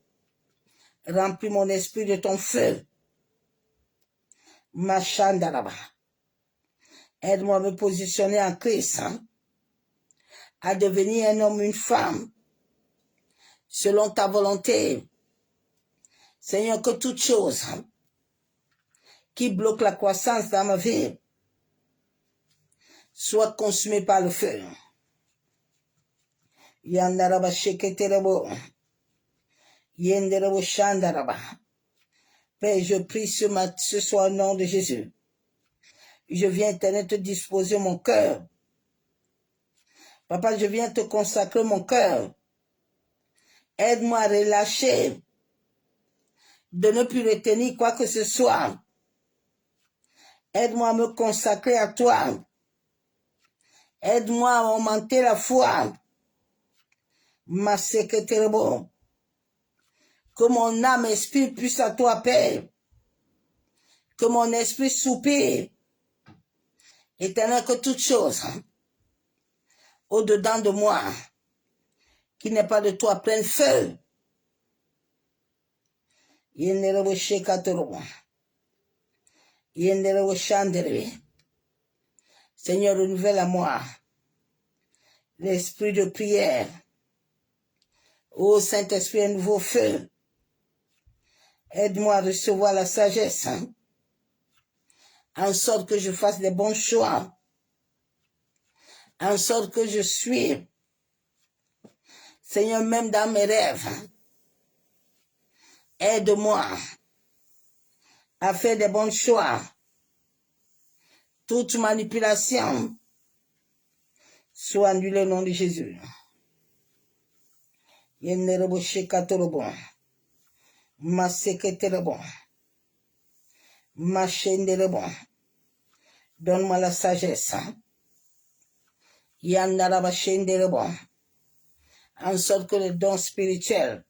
Remplis mon esprit de ton feu. Machandaraba. Aide-moi à me positionner en Christ, à devenir un homme, une femme, selon ta volonté. Seigneur, que toute chose qui bloque la croissance dans ma vie soit consumée par le feu. Yandaraba Sheketerebo, Yenderebo Shandaraba. Père, je prie ce soir au nom de Jésus. Je viens, Éternel, te disposer mon cœur. Papa, je viens te consacrer mon cœur. Aide-moi à relâcher, de ne plus retenir quoi que ce soit. Aide-moi à me consacrer à toi. Aide-moi à augmenter la foi. Ma secrétaire bon. Que mon âme et esprit puisse à toi, Père. Que mon esprit soupire. Éternel, que toute chose au-dedans de moi, qui n'est pas de toi, prenne feu. Yenderebo Shekatorobo. Yenderebo Shanderebe. Seigneur, renouvelle à moi l'esprit de prière. Ô Saint-Esprit, un nouveau feu. Aide-moi à recevoir la sagesse, en sorte que je fasse des bons choix, en sorte que je suis, Seigneur, même dans mes rêves, Aide-moi à faire des bons choix. Toute manipulation soit annulée au nom de Jésus. Yennerebo shekatorobo. Maseketerebo. Machenderebo. Donne-moi la sagesse. Yandaraba shenderebo. En sorte que les dons spirituels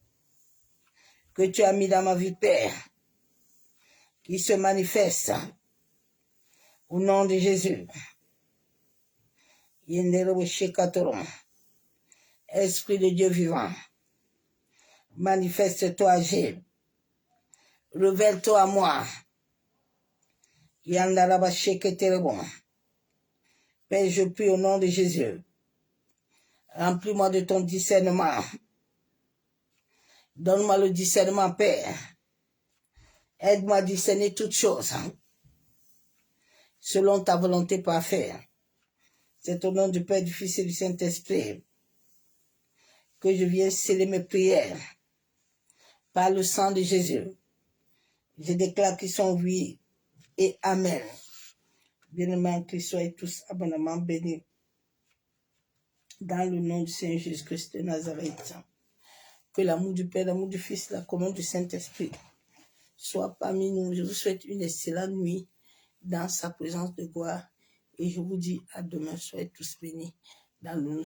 que tu as mis dans ma vie, Père, qui se manifestent au nom de Jésus. Yenderebo shekatorobo. Esprit de Dieu vivant, manifeste-toi, agis. Révèle-toi à moi. Yandaraba sheketerebo. Père, je prie au nom de Jésus. Remplis-moi de ton discernement. Donne-moi le discernement, Père. Aide-moi à discerner toutes choses selon ta volonté parfaite. C'est au nom du Père, du Fils et du Saint-Esprit que je viens sceller mes prières par le sang de Jésus. Je déclare qu'ils sont oui et amen. Bien-aimés en Christ, soyez tous abondamment bénis. Dans le nom du Seigneur Jésus-Christ de Nazareth. Que l'amour du Père, l'amour du Fils, la communion du Saint-Esprit soit parmi nous. Je vous souhaite une excellente nuit dans sa présence de gloire. Et je vous dis à demain. Soyez tous bénis dans le nom